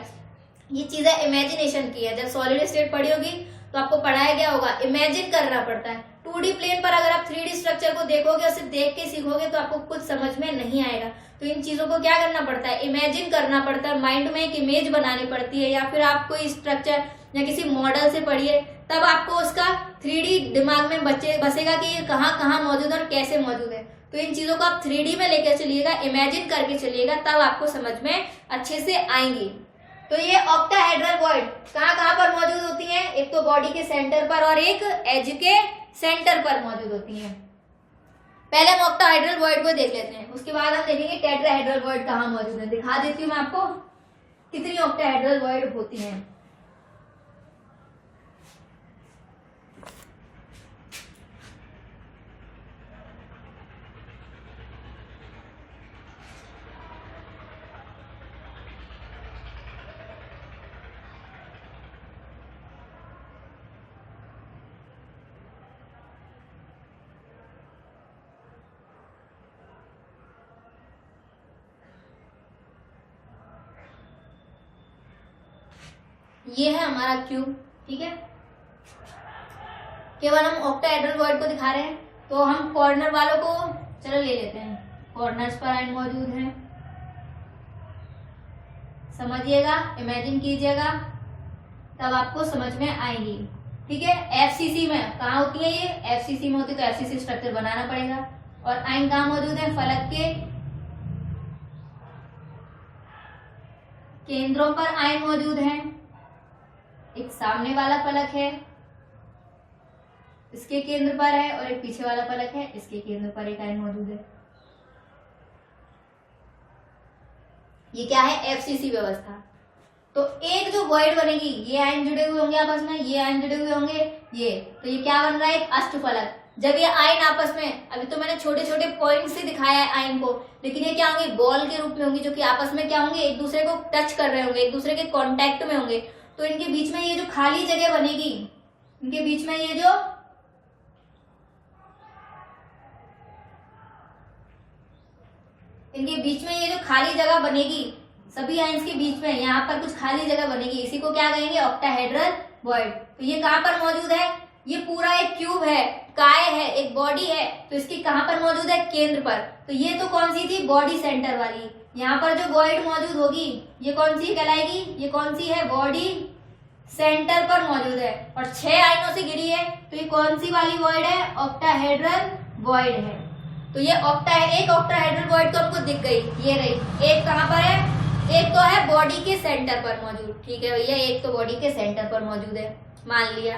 ये चीजें इमेजिनेशन की है, जब सॉलिड स्टेट पढ़ी होगी तो आपको पढ़ाया गया होगा, इमेजिन करना पड़ता है। 2D प्लेन पर अगर आप 3D स्ट्रक्चर को देखोगे और सिर्फ देख के सीखोगे तो आपको कुछ समझ में नहीं आएगा। तो इन चीजों को क्या करना पड़ता है, इमेजिन करना पड़ता है, माइंड में एक इमेज बनानी पड़ती है, या फिर आप कोई स्ट्रक्चर या किसी मॉडल से पढ़िए, तब आपको उसका 3D दिमाग में बसेगा कि ये कहाँ कहाँ मौजूद है और कैसे मौजूद है। तो इन चीजों को आप 3D में लेकर चलिएगा, इमेजिन करके चलिएगा, तब आपको समझ में अच्छे से आएंगी। तो ये ऑक्टाहेड्रल वॉइड कहाँ कहाँ पर मौजूद होती हैं, एक तो बॉडी के सेंटर पर और एक एज के सेंटर पर मौजूद होती हैं। पहले हम ऑक्टाहेड्रल वॉइड को देख लेते हैं, उसके बाद हम देखेंगे टेट्राहेड्रल वॉइड कहाँ मौजूद है। दिखा देती हूँ मैं आपको कितनी ऑक्टाहेड्रल वॉइड होती हैं। ये है हमारा क्यूब, ठीक है, केवल हम ऑक्टाहेड्रल वॉइड को दिखा रहे हैं। तो हम कॉर्नर वालों को चलो ले लेते हैं, कॉर्नर्स पर आयन मौजूद हैं, समझिएगा, इमेजिन कीजिएगा, तब आपको समझ में आएंगी, ठीक है। एफसीसी में कहाँ होती है, ये एफसीसी में होती है, तो एफसीसी स्ट्रक्चर बनाना पड़ेगा। और आयन कहाँ मौजूद है, फलक के केंद्रों पर आयन मौजूद हैं। एक सामने वाला फलक है, इसके केंद्र पर है, और एक पीछे वाला फलक है, इसके केंद्र पर एक आयन मौजूद है। ये क्या है, एफसीसी व्यवस्था। तो एक जो वॉइड बनेगी, ये आयन जुड़े हुए होंगे आपस में, ये आयन जुड़े हुए होंगे, तो ये क्या बन रहा है, एक अष्टफलक। जब ये आयन आपस में, अभी तो मैंने छोटे छोटे पॉइंट से दिखाया है आयन को, लेकिन ये क्या होंगे, बॉल के रूप में होंगे, जो कि आपस में क्या होंगे, एक दूसरे को टच कर रहे होंगे, एक दूसरे के कॉन्टेक्ट में होंगे। तो इनके बीच में ये जो खाली जगह बनेगी, इनके बीच में ये जो खाली जगह बनेगी, सभी आयंस के बीच में यहाँ पर कुछ खाली जगह बनेगी, इसी को क्या कहेंगे, ऑक्टाहेड्रल वॉइड। तो ये कहाँ पर मौजूद है, ये पूरा एक क्यूब है, काय है, एक बॉडी है, तो इसकी कहाँ पर मौजूद है, केंद्र पर। तो ये तो कौन सी थी, बॉडी सेंटर वाली। यहाँ पर जो वॉइड मौजूद होगी, ये कौन सी कहलाएगी, ये कौन सी है, बॉडी सेंटर पर मौजूद है, और 6 आयनों से घिरी है। तो ये कौन सी वाली वॉइड है, ऑक्टाहेड्रल वॉइड है। तो ये एक ऑक्टाहेड्रल वॉइड तो आपको दिख गई, ये रही। एक कहाँ पर है, एक तो है बॉडी के सेंटर पर मौजूद, ठीक है भैया, एक तो बॉडी के सेंटर पर मौजूद है, मान लिया।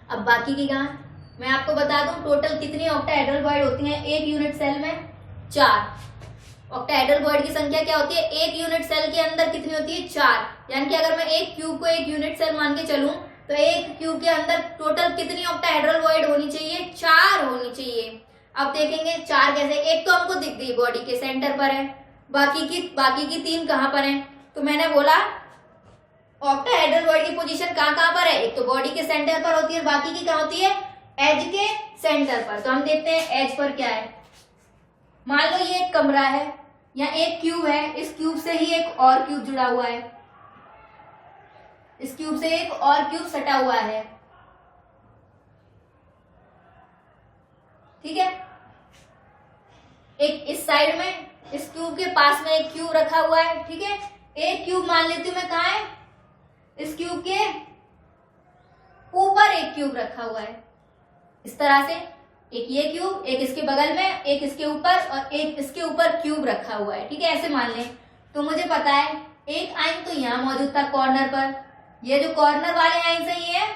अब बाकी की कहाँ, मैं आपको बता दूं टोटल कितनी ऑक्टाहेड्रल वॉइड होती हैं एक यूनिट सेल में, 4। ऑक्टाहेड्रल वॉइड की संख्या क्या होती है, एक यूनिट सेल के अंदर कितनी होती है, 4। यानी कि अगर मैं एक क्यूब को एक यूनिट सेल मान के चलूं, तो एक क्यूब के अंदर टोटल कितनी ऑक्टाहेड्रल वॉइड होनी चाहिए, 4 होनी चाहिए। अब देखेंगे 4 कैसे, एक तो हमको दिख गई बॉडी के सेंटर पर है, बाकी की 3 कहां पर हैं। तो मैंने बोला ऑक्टाहेड्रल वॉइड की पोजीशन कहां पर है, एक तो बॉडी के सेंटर पर होती है, बाकी की कहां होती है, एज के सेंटर पर। तो हम देखते हैं एज पर क्या है। मान लो ये एक कमरा है या एक क्यूब है, इस क्यूब से ही एक और क्यूब जुड़ा हुआ है, इस क्यूब से एक और क्यूब सटा हुआ है, ठीक है। एक इस साइड में, इस क्यूब के पास में एक क्यूब रखा हुआ है, ठीक है। एक क्यूब मान लेती हूं मैं, कहां है, इस क्यूब के ऊपर एक क्यूब रखा हुआ है, इस तरह से। एक ये क्यूब, एक इसके बगल में, एक इसके ऊपर, और एक इसके ऊपर क्यूब रखा हुआ है, ठीक है, ऐसे मान लें। तो मुझे पता है एक आयन तो यहां मौजूद था कॉर्नर पर, ये जो कॉर्नर वाले आयन से ये है,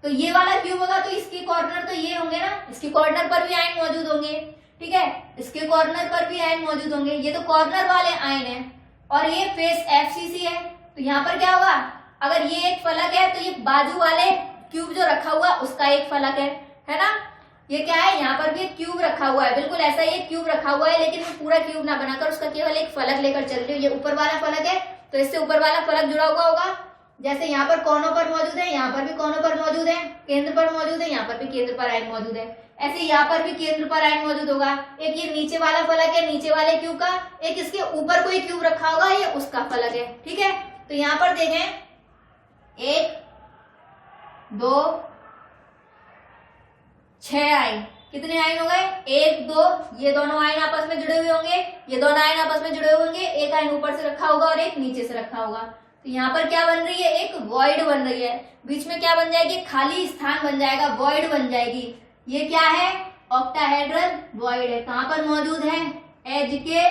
तो ये वाला क्यूब होगा, तो इसके कॉर्नर तो ये होंगे ना, इसके कॉर्नर पर भी आयन मौजूद होंगे, ठीक है, इसके कॉर्नर पर भी आयन मौजूद होंगे। ये तो कॉर्नर वाले आयन है, और ये फेस एफसीसी है। तो यहाँ पर क्या होगा, अगर ये एक फलक है, तो ये बाजू वाले क्यूब जो रखा हुआ उसका एक फलक है ना। ये क्या है, यहाँ पर भी एक क्यूब रखा हुआ है, बिल्कुल ऐसा ही एक क्यूब रखा हुआ है, लेकिन मैं पूरा क्यूब ना बनाकर उसका केवल एक फलक लेकर चल रही हूँ। ये ऊपर वाला फलक है, तो इससे ऊपर वाला फलक जुड़ा हुआ होगा। जैसे यहाँ पर कोनों पर मौजूद है, यहाँ पर भी कोनों पर मौजूद है, केंद्र पर मौजूद है, यहाँ पर भी केंद्र पर आयन मौजूद है, ऐसे यहाँ पर भी केंद्र पर आयन मौजूद होगा। एक ये नीचे वाला फलक है, नीचे वाले क्यूब का, एक इसके ऊपर कोई क्यूब रखा होगा, ये उसका फलक है, ठीक है। तो यहाँ पर देखें 1 2 6 आयन, कितने आयन हो गए, 1 2, ये दोनों आयन आपस में जुड़े हुए होंगे, ये दोनों आयन आपस में जुड़े हुए होंगे, एक आयन ऊपर से रखा होगा और एक नीचे से रखा होगा। तो यहाँ पर क्या बन रही है, एक वॉइड बन रही है, बीच में क्या बन जाएगी, खाली स्थान बन जाएगा, वॉइड बन जाएगी। ये क्या है, ऑक्टाहेड्रल वॉइड है। कहां पर मौजूद है, एज के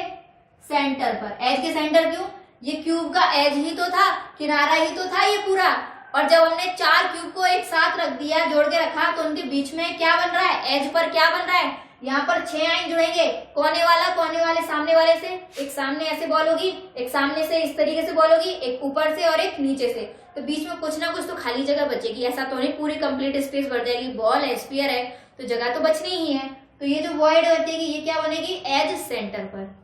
सेंटर पर। एज के सेंटर क्यों, ये क्यूब का एज ही तो था, किनारा ही तो था ये पूरा, और जब हमने 4 क्यूब को एक साथ रख दिया, जोड़ के रखा, तो उनके बीच में क्या बन रहा है, एज पर क्या बन रहा है, यहाँ पर 6 आयन जुड़ेंगे, कोने वाले सामने वाले से, एक सामने ऐसे बॉल होगी, एक सामने से इस तरीके से बॉल होगी, एक ऊपर से और एक नीचे से। तो बीच में कुछ ना कुछ तो खाली जगह बचेगी, ऐसा तो नहीं पूरी कंप्लीट स्पेस भर जाएगी। बॉल है, स्फीयर है, तो जगह तो बचनी ही है। तो ये जो वॉइड बचेगी, ये क्या बनेगी, एज सेंटर पर।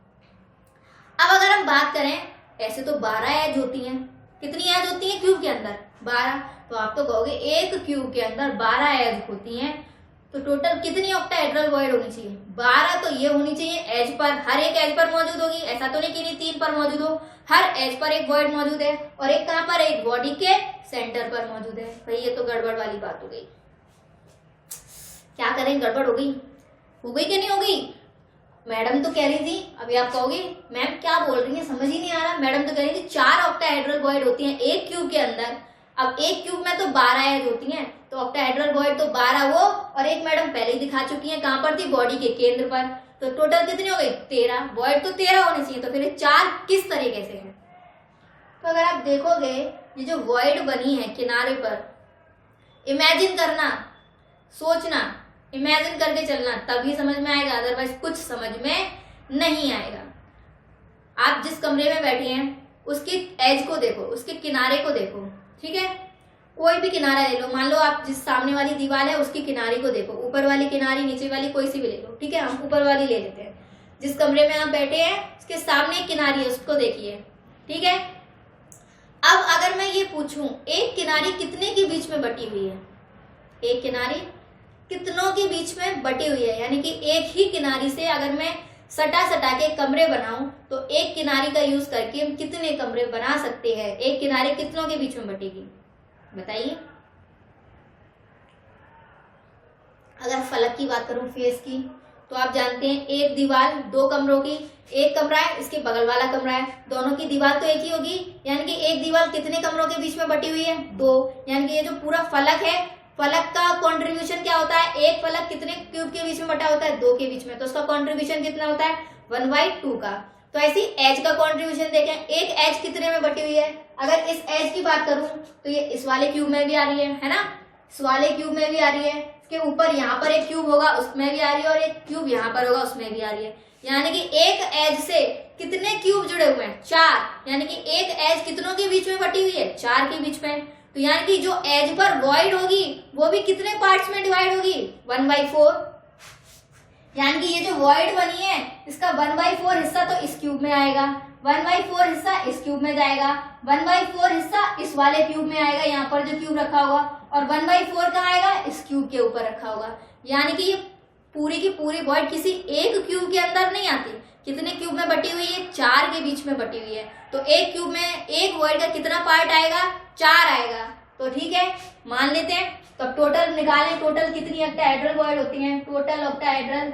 अब अगर हम बात करें, ऐसे तो 12 एज होती हैं, कितनी एज होती है क्यूब के अंदर, 12। तो आप तो कहोगे एक क्यूब के अंदर 12 एज होती हैं, तो टोटल कितनी ऑक्टाहेड्रल वॉइड होनी चाहिए, 12। तो ये होनी चाहिए एज पर, हर एक एज पर मौजूद होगी, ऐसा तो नहीं कि नहीं 3 पर मौजूद हो, हर एज पर एक वॉइड मौजूद है, और एक कहां पर, एक बॉडी के सेंटर पर मौजूद है। भाई ये तो गड़बड़ वाली बात हो गई, क्या करें, गड़बड़ हो गई कि नहीं हो गई। मैडम तो कह रही थी, अभी आप कहोगे मैम क्या बोल रही है, समझ ही नहीं आ रहा। मैडम तो कह रही थी 4 ऑक्टाहेड्रल वॉइड होती हैं एक क्यूब के अंदर। अब एक क्यूब में तो 12 एज होती हैं, तो ऑक्टाहेड्रल वॉइड तो 12 वो, और एक मैडम पहले ही दिखा चुकी हैं, कहां पर थी, बॉडी के केंद्र पर। तो टोटल कितनी हो गई, 13। वॉइड तो 13 होनी चाहिए, तो फिर 4 किस तरीके से है। तो अगर आप देखोगे ये जो वॉइड बनी है किनारे पर, इमेजिन करना, सोचना, इमेजिन करके चलना, तभी समझ में आएगा, अदरवाइज कुछ समझ में नहीं आएगा। आप जिस कमरे में बैठे हैं उसकी एज को देखो, उसके किनारे को देखो, ठीक है। कोई भी किनारा ले लो, मान लो आप जिस सामने वाली दीवार है उसकी किनारे को देखो, ऊपर वाली किनारी, नीचे वाली, कोई सी भी ले लो, ठीक है। हम ऊपर वाली ले लेते हैं। जिस कमरे में आप बैठे हैं उसके सामने एक किनारी है, उसको देखिए, ठीक है। अब अगर मैं ये पूछूं एक किनारी कितने के बीच में बटी हुई है, एक किनारी कितनों के बीच में बटी हुई है, यानी कि एक ही किनारी से अगर मैं सटा सटा के कमरे बनाऊं तो एक किनारी का यूज करके हम कितने कमरे बना सकते हैं, एक किनारी कितनों के बीच में बटेगी, बताइए। अगर फलक की बात करूं, फेस की, तो आप जानते हैं एक दीवार दो कमरों की, एक कमरा है, इसके बगल वाला कमरा है, दोनों की दीवार तो एक ही होगी, यानी कि एक दीवार कितने कमरों के बीच में बटी हुई है, दो। यानी कि ये जो पूरा फलक है, फलक का कंट्रीब्यूशन क्या होता है, एक फलक कितने क्यूब के बीच में बटा होता है, दो के बीच में, तो उसका कंट्रीब्यूशन कितना होता है, 1/2 का। तो ऐसी एज का कंट्रीब्यूशन देखें, एक एज कितने में बटी हुई है। अगर इस एज की बात करूं तो ये इस वाले क्यूब में भी आ रही है ना, इस वाले क्यूब में भी आ रही है, इसके ऊपर यहाँ पर एक क्यूब होगा उसमें भी आ रही है, और एक क्यूब यहाँ पर होगा उसमें भी आ रही है। यानी कि एक एज से कितने क्यूब जुड़े हुए हैं, 4। यानी कि एक एज कितनों के बीच में बटी हुई है, 4 के बीच में। तो यानी कि जो एज पर वॉइड होगी वो भी कितने पार्ट्स में डिवाइड होगी, 1/4। यानी कि ये जो वॉइड बनी है इसका 1/4 हिस्सा तो इस क्यूब में आएगा, 1/4 हिस्सा इस क्यूब में जाएगा, 1/4 हिस्सा इस वाले क्यूब में आएगा, यहाँ पर जो क्यूब रखा होगा, और 1/4 कहाँ आएगा, इस क्यूब के ऊपर रखा होगा। यानी कि ये पूरी की पूरी वॉइड किसी एक क्यूब के अंदर नहीं आती। कितने क्यूब में बटी हुई है, 4 के बीच में बटी हुई है। तो एक क्यूब में एक वॉइड का कितना पार्ट आएगा, 4 आएगा। तो ठीक है, मान लेते हैं। तो टोटल निकालें, टोटल कितनी ऑक्टाहेड्रल वॉइड होती है, टोटल ऑक्टाहेड्रल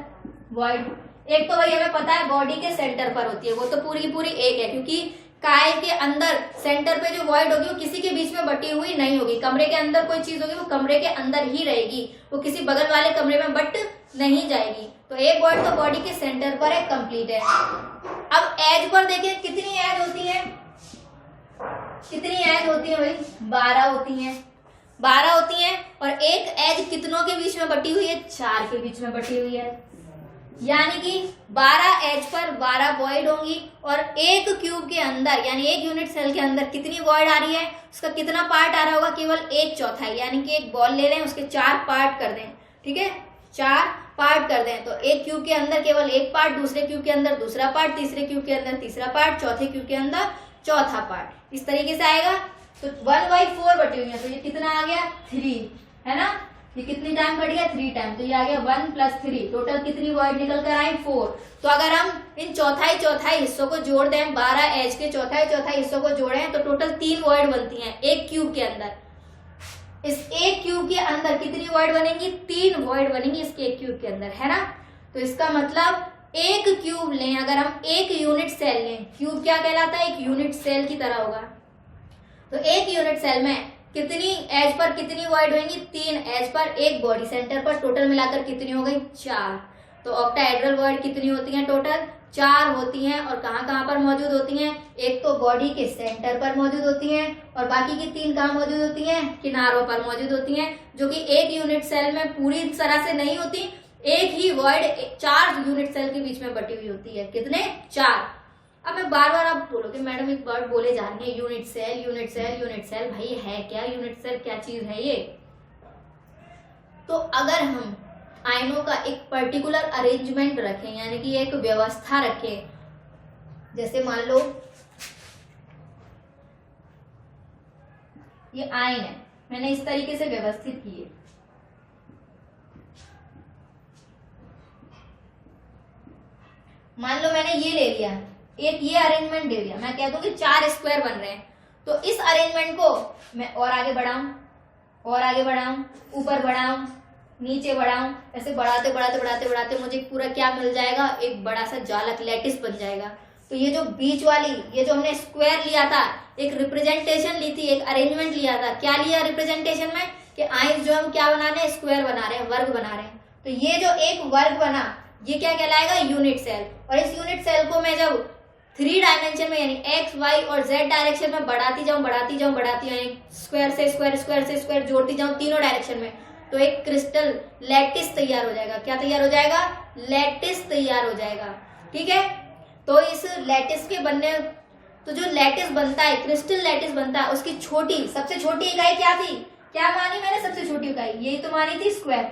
वॉइड। एक तो भाई हमें पता है बॉडी के सेंटर पर होती है, वो तो पूरी की पूरी एक है, क्योंकि काय के अंदर सेंटर पे जो वॉइड होगी वो किसी के बीच में बटी हुई नहीं होगी। कमरे के अंदर कोई चीज होगी वो कमरे के अंदर ही रहेगी, वो किसी बगल वाले कमरे में बट नहीं जाएगी। तो एक वॉइड तो बॉडी के सेंटर पर है, कंप्लीट है। अब एज पर देखें कितनी एज होती है, कितनी एज होती है भाई, 12 होती है, 12 होती है। और एक एज कितनों के बीच में बटी हुई है, 4 के बीच में बटी हुई है। यानी कि 12 एज पर 12 वॉइड होंगी, और एक क्यूब के अंदर यानी एक यूनिट सेल के अंदर कितनी वॉइड आ रही है, उसका कितना पार्ट आ रहा होगा, केवल 1/4। यानी कि एक बॉल ले लें, उसके 4 पार्ट कर दें, ठीक है, 4 पार्ट कर दें। तो एक क्यूब के अंदर केवल एक पार्ट, दूसरे क्यूब के अंदर दूसरा पार्ट, तीसरे क्यूब के अंदर तीसरा पार्ट, चौथे क्यूब के अंदर चौथा पार्ट, इस तरीके से आएगा। तो 1/4 बटी हुई है, तो ये कितना आ गया, 3, है ना। ये कितनी टाइम बढ़ गया, 3 टाइम। तो ये आ गया 1 + 3, टोटल कितनी वॉइड निकल कर आए, 4। तो अगर हम इन चौथाई हिस्सों को जोड़ दें, 12 एज के चौथाई हिस्सों को जोड़ें तो टोटल 3 वॉइड बनती हैं एक क्यूब के अंदर। इस एक क्यूब के अंदर कितनी वॉइड बनेंगी, 3 वॉइड बनेंगी इसके एक क्यूब के अंदर, है ना। तो इसका मतलब एक क्यूब लें, अगर हम एक यूनिट सेल लें, क्यूब क्या कहलाता है, एक यूनिट सेल की तरह होगा। तो एक यूनिट सेल में कितनी एज पर कितनी वॉइड होंगी, 3 एज पर, एक बॉडी सेंटर पर, टोटल मिलाकर कितनी हो गई, 4। तो ऑक्टाहेड्रल वॉइड कितनी होती हैं, टोटल 4 होती हैं। और कहाँ कहाँ पर मौजूद होती हैं, एक तो बॉडी के सेंटर पर मौजूद होती हैं, और बाकी की 3 कहाँ मौजूद होती हैं, किनारों पर मौजूद होती हैं, जो कि एक यूनिट सेल में पूरी तरह से नहीं होती। एक ही वॉइड 4 यूनिट सेल के बीच में बटी हुई होती है, कितने, 4। अब मैं बार बार आप बोलोगे मैडम एक वर्ड बोले जा रही है, unit cell unit cell unit cell, भाई है क्या यूनिट सेल, क्या चीज है ये। तो अगर हम आयनों का एक पर्टिकुलर अरेंजमेंट रखें, यानी कि एक व्यवस्था रखें, जैसे मान लो ये आयन है, मैंने इस तरीके से व्यवस्थित की है। मान लो मैंने ये ले लिया, एक ये अरेंजमेंट दे दिया, मैं कह दूं कि 4 स्क्वायर बन रहे हैं। तो इस अरेंजमेंट को मैं और आगे बढ़ाऊं, और आगे बढ़ाऊं, ऊपर बढ़ाऊं, नीचे बढ़ाऊं, ऐसे बढ़ाते बढ़ाते बढ़ाते बढ़ाते मुझे पूरा क्या मिल जाएगा, एक बड़ा सा जालक, लैटिस बन जाएगा। तो ये जो बीच वाली, ये जो हमने स्क्वायर लिया था, एक रिप्रेजेंटेशन ली थी, एक अरेंजमेंट लिया था, क्या लिया रिप्रेजेंटेशन में, कि आइस जो हम क्या बना रहे हैं, स्क्वायर बना रहे हैं, वर्ग बना रहे हैं। तो ये जो एक वर्ग बना, ये क्या कहलाएगा, यूनिट सेल। और इस यूनिट सेल को मैं जब 3 डायमेंशन में यानी एक्स, वाई और जेड डायरेक्शन में बढ़ाती जाऊं स्क्वायर से स्क्वायर, स्क्वायर से स्क्वायर जोड़ती जाऊं तीनों डायरेक्शन में, तो एक क्रिस्टल लैटिस तैयार हो जाएगा। क्या तैयार हो जाएगा, लैटिस तैयार हो जाएगा, ठीक है। तो इस लैटिस के बनने, तो जो लैटिस बनता है, क्रिस्टल लैटिस बनता है, उसकी छोटी, सबसे छोटी इकाई क्या थी, क्या मानी मैंने सबसे छोटी इकाई, यही तो मानी थी स्क्वायर।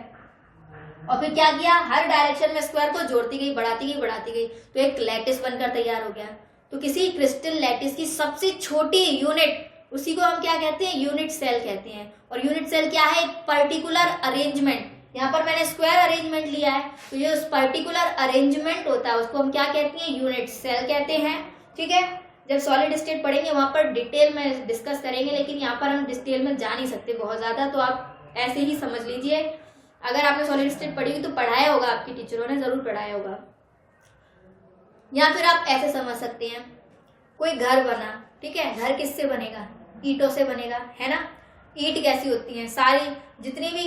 और फिर क्या किया, हर डायरेक्शन में स्क्वायर को जोड़ती गई, बढ़ाती गई, बढ़ाती गई, तो एक लैटिस बनकर तैयार हो गया। तो किसी क्रिस्टल लैटिस की सबसे छोटी यूनिट, उसी को हम क्या कहते हैं, यूनिट सेल कहते हैं। और यूनिट सेल क्या है, एक पर्टिकुलर अरेंजमेंट। यहाँ पर मैंने स्क्वायर अरेंजमेंट लिया है, तो ये उस पर्टिकुलर अरेंजमेंट होता है, उसको हम क्या कहते हैं, यूनिट सेल कहते हैं। ठीक है, जब सॉलिड स्टेट पढ़ेंगे वहां पर डिटेल में डिस्कस करेंगे, लेकिन यहाँ पर हम डिटेल में जा नहीं सकते बहुत ज्यादा, तो आप ऐसे ही समझ लीजिए। अगर आपने सॉलिड स्टेट पढ़ी हुई तो पढ़ाया होगा, आपकी टीचरों ने जरूर पढ़ाया होगा। या फिर आप ऐसे समझ सकते हैं, कोई घर बना, ठीक है, घर किससे बनेगा, ईंटों से बनेगा, है ना। ईंट कैसी होती हैं, सारी जितनी भी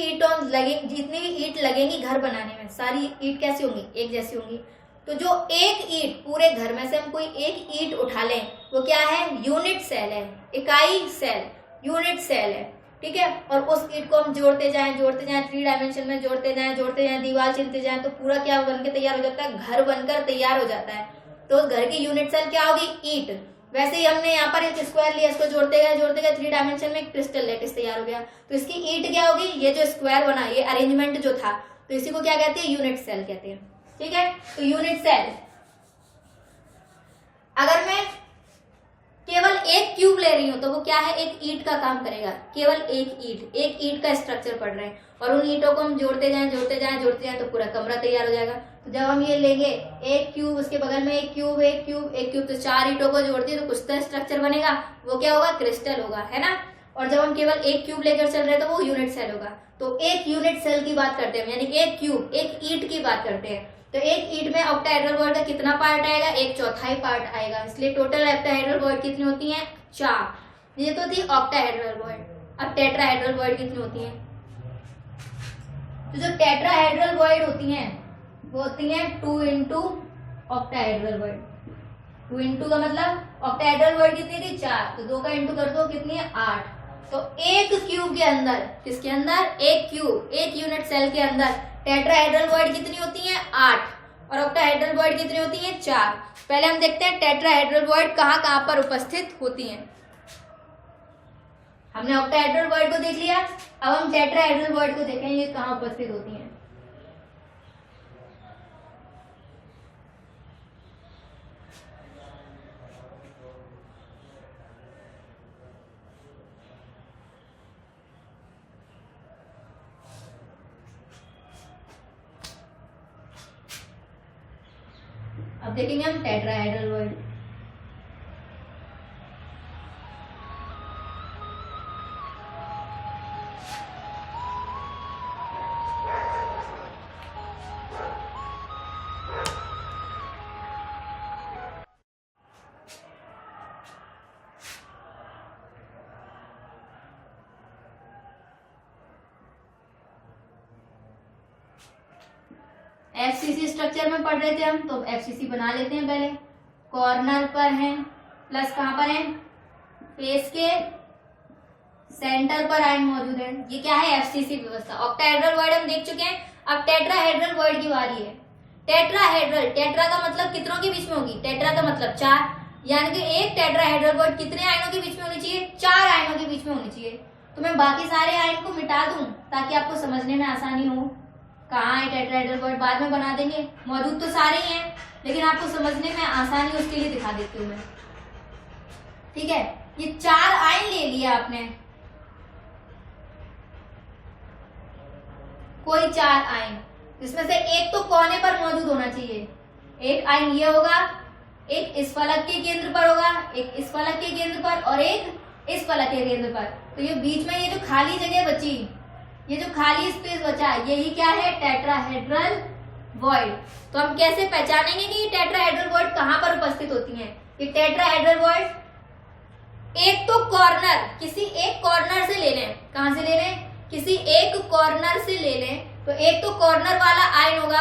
ईंट लगेंगी घर बनाने में, सारी ईंट कैसी होंगी, एक जैसी होंगी। तो जो एक ईंट, पूरे घर में से हम कोई एक ईंट उठा लें, वो क्या है, यूनिट सेल है, इकाई सेल, यूनिट सेल है। ठीक है, और उस ईंट को हम जोड़ते जाएं 3 डायमेंशन में जोड़ते जाएं, दीवार चिनते जाएं, तो पूरा क्या बनकर तैयार हो जाता है, घर बनकर तैयार हो जाता है। तो उस घर की यूनिट सेल क्या होगी, ईंट। वैसे ही हमने यहाँ पर एक स्क्वायर लिया, इसको जोड़ते गए 3 डायमेंशन में क्रिस्टल लैटिस तैयार हो गया। तो इसकी ईंट क्या होगी, ये जो स्क्वायर बना, ये अरेंजमेंट जो था, तो इसी को क्या कहते हैं, यूनिट सेल कहते हैं। ठीक है, तो यूनिट सेल, अगर मैं केवल एक क्यूब ले रही हूं तो वो क्या है, एक ईंट का काम करेगा, केवल एक ईंट का स्ट्रक्चर पढ़ रहे हैं, और उन ईंटों को हम जोड़ते जाएं तो पूरा कमरा तैयार हो जाएगा। तो जब हम ये लेंगे एक क्यूब, उसके बगल में एक क्यूब, तो 4 ईंटों को जोड़ दिए तो कुछ तो स्ट्रक्चर बनेगा, वो क्या होगा, क्रिस्टल होगा, है ना। और जब हम केवल एक क्यूब लेकर चल रहे हैं तो वो यूनिट सेल होगा। तो एक यूनिट सेल की बात करते हैं, यानी एक क्यूब, एक ईंट की बात करते हैं। तो एक ईंट में ऑक्टाहेड्रल वॉइड का कितना पार्ट आएगा, 1/4 पार्ट आएगा, इसलिए टोटल ऑक्टाहेड्रल वॉइड कितनी होती है, 4। ये तो थी ऑक्टाहेड्रल वॉइड। अब टेट्राहेड्रल वॉइड कितनी होती है, तो जो टेट्राहेड्रल वॉइड होती हैं वो होती हैं 2 इंटू ऑक्टाहेड्रल वॉइड। 2 इंटू का मतलब ऑक्टाहेड्रल वॉइड कितनी थी, 4, तो 2 का इंटू कर दो, कितनी है, 8। तो एक क्यूब के अंदर, किसके अंदर, एक क्यूब, एक यूनिट सेल के अंदर टेट्राहेड्रल वॉइड कितनी होती है, 8, और ऑक्टाहेड्रल वॉइड कितनी होती है, 4। पहले हम देखते हैं टेट्राहेड्रल वॉइड कहाँ पर उपस्थित होती हैं। हमने ऑक्टाहेड्रल वॉइड को देख लिया, अब हम टेट्राहेड्रल वॉइड को देखें, ये कहाँ उपस्थित होती हैं। अब देखेंगे हम टेट्राहेड्रल वॉइड। एफसीसी स्ट्रक्चर में पढ़ रहे थे हम, तो एफसीसी बना लेते हैं। पहले कॉर्नर पर है, प्लस कहां पर है, फेस के सेंटर पर आयन मौजूद है। ये क्या है, एफसीसी व्यवस्था। ऑक्टाहेड्रल वॉइड हम देख चुके हैं, अब टेट्राहेड्रल वॉइड की बारी है। टेट्राहेड्रल, टेट्रा का मतलब कितनों के बीच में होगी, टेट्रा का मतलब 4, यानी कि एक टेट्राहेड्रल वॉइड कितने आयनों के बीच में होनी चाहिए, 4 आयनों के बीच में होनी चाहिए। तो मैं बाकी सारे आयन को मिटा दूं ताकि आपको समझने में आसानी हो। कहाँ है टेट्राहेड्रल वॉइड, बाद में बना देंगे, मौजूद तो सारे ही हैं, लेकिन आपको समझने में आसानी उसके लिए दिखा देती हूँ मैं। ठीक है, ये 4 आयन ले लिया आपने, कोई 4 आयन, इसमें से एक तो कोने पर मौजूद होना चाहिए। एक आयन ये होगा, एक इस फलक के केंद्र पर होगा, एक इस फलक के केंद्र पर, और एक इस फलक के केंद्र पर। तो ये बीच में ये जो खाली जगह बची, ये जो खाली स्पेस बचा है, यही क्या है, टेट्राहेड्रल वॉइड। तो हम कैसे पहचानेंगे कि ये टेट्राहेड्रल वॉइड कहां पर उपस्थित होती हैं। ये टेट्राहेड्रल वॉइड एक तो कॉर्नर, किसी एक कॉर्नर से ले लें, कहां से ले लें, किसी एक कॉर्नर से ले लें, तो एक तो कॉर्नर वाला आयन होगा,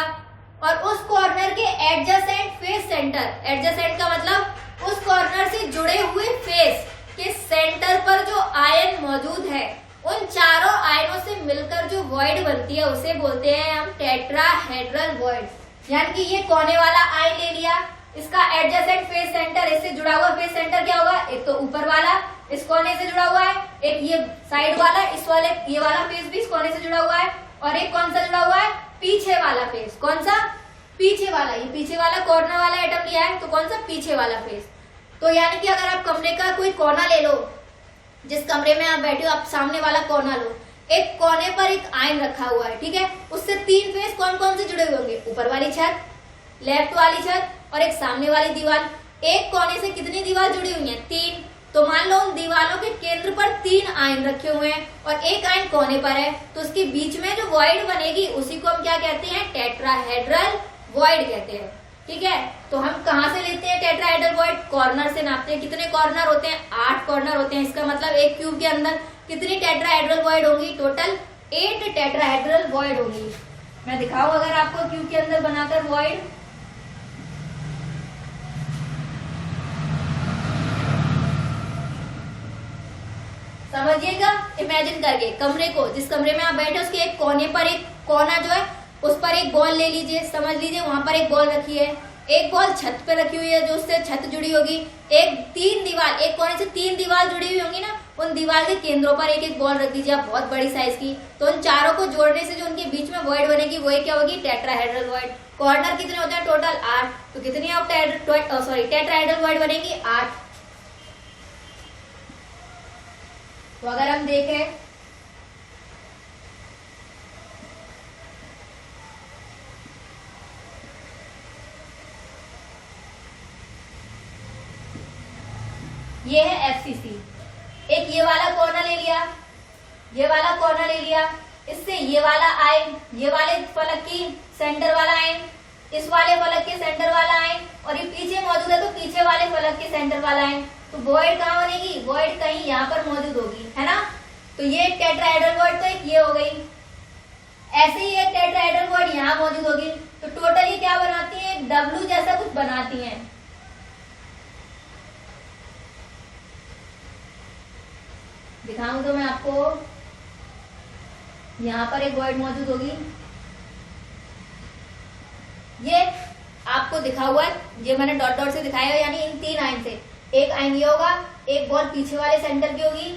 और उस कॉर्नर के एडजेसेंट फेस सेंटर, एडजेसेंट का मतलब उस कॉर्नर से जुड़े हुए फेस के सेंटर पर जो आयन मौजूद है, उन चारों आयनों से मिलकर जो वॉइड बनती है उसे बोलते हैं हम टेट्राहेड्रल वॉइड। यानी कि ये कोने वाला आयन ले लिया, इसका एडजेसेंट फेस सेंटर, इससे जुड़ा हुआ फेस सेंटर क्या होगा, एक तो ऊपर वाला इस कोने से जुड़ा हुआ है, एक ये साइड वाला इस वाले ये वाला फेस भी इस कोने से जुड़ा हुआ है, और एक कौन सा जुड़ा हुआ है, पीछे वाला फेस। कौन सा, पीछे वाला, ये पीछे वाला कॉर्नर वाला एटम लिया है, तो कौन सा, पीछे वाला फेस। तो यानी कि अगर आप कमरे का कोई कोना ले लो, जिस कमरे में आप बैठे हो, आप सामने वाला कोना लो, एक कोने पर एक आयन रखा हुआ है, ठीक है, उससे 3 फेस कौन कौन से जुड़े हुए होंगे, ऊपर वाली छत, लेफ्ट वाली छत और एक सामने वाली दीवार। एक कोने से कितनी दीवार जुड़ी हुई है, 3। तो मान लो उन दीवारों के केंद्र पर 3 आयन रखे हुए हैं और एक आयन कोने पर है, तो उसके बीच में जो वॉइड बनेगी उसी को हम क्या कहते हैं, टेट्राहेड्रल वॉइड कहते हैं, ठीक है। तो हम कहाँ से लेते हैं टेट्राहेड्रल वॉइड, कॉर्नर से नापते हैं। कितने कॉर्नर होते हैं, 8 कॉर्नर होते हैं। इसका मतलब एक क्यूब के अंदर कितनी टेट्राहेड्रल वॉइड होंगी, टोटल 8 टेट्राहेड्रल वॉइड होंगी। मैं दिखाऊं अगर आपको क्यूब के अंदर बनाकर वॉइड, समझिएगा इमेजिन करके कमरे को, जिस कमरे में आप बैठे उसके एक कोने पर एक कोना जो है उस पर एक बॉल ले लीजिए, समझ लीजिए वहां पर एक बॉल रखी है, एक बॉल छत पे रखी हुई है जो उससे छत जुड़ी होगी, एक 3 दीवार, एक कोने से 3 दीवार जुड़ी हुई होंगी ना, उन दीवार के केंद्रों पर एक एक बॉल रख दीजिए आप, बहुत बड़ी साइज की। तो उन चारों को जोड़ने से जो उनके बीच में वॉइड बनेगी वही क्या होगी, टेट्राहेड्रल वॉइड। कॉर्नर कितने होते हैं, टोटल 8। तो कितनी टेट्राहेड्रल वॉइड बनेगी, 8। तो अगर हम देखें ये है एफसीसी, एक ये वाला कोना ले लिया, ये वाला कोना ले लिया, इससे ये वाला आयन, ये वाले फलक की सेंटर वाला आयन, इस वाले फलक के सेंटर वाला आयन, और ये पीछे मौजूद है तो पीछे वाले फलक के सेंटर वाला आयन। तो वॉइड कहाँ बनेगी, वॉइड कहीं यहाँ पर मौजूद होगी, है ना। तो ये टेट्राहेड्रल वॉइड तो एक ये हो गई, ऐसे ही एक टेट्राहेड्रल वॉइड यहाँ मौजूद होगी। तो टोटल ये क्या बनाती है, एक डब्लू जैसा कुछ बनाती है। दिखाऊं तो मैं आपको, यहाँ पर एक वॉइड मौजूद होगी, ये आपको दिखा हुआ है, ये मैंने डॉट डॉट से दिखाया है, यानी इन 3 आयन से एक आयन ये होगा, एक बॉल पीछे वाले सेंटर की होगी,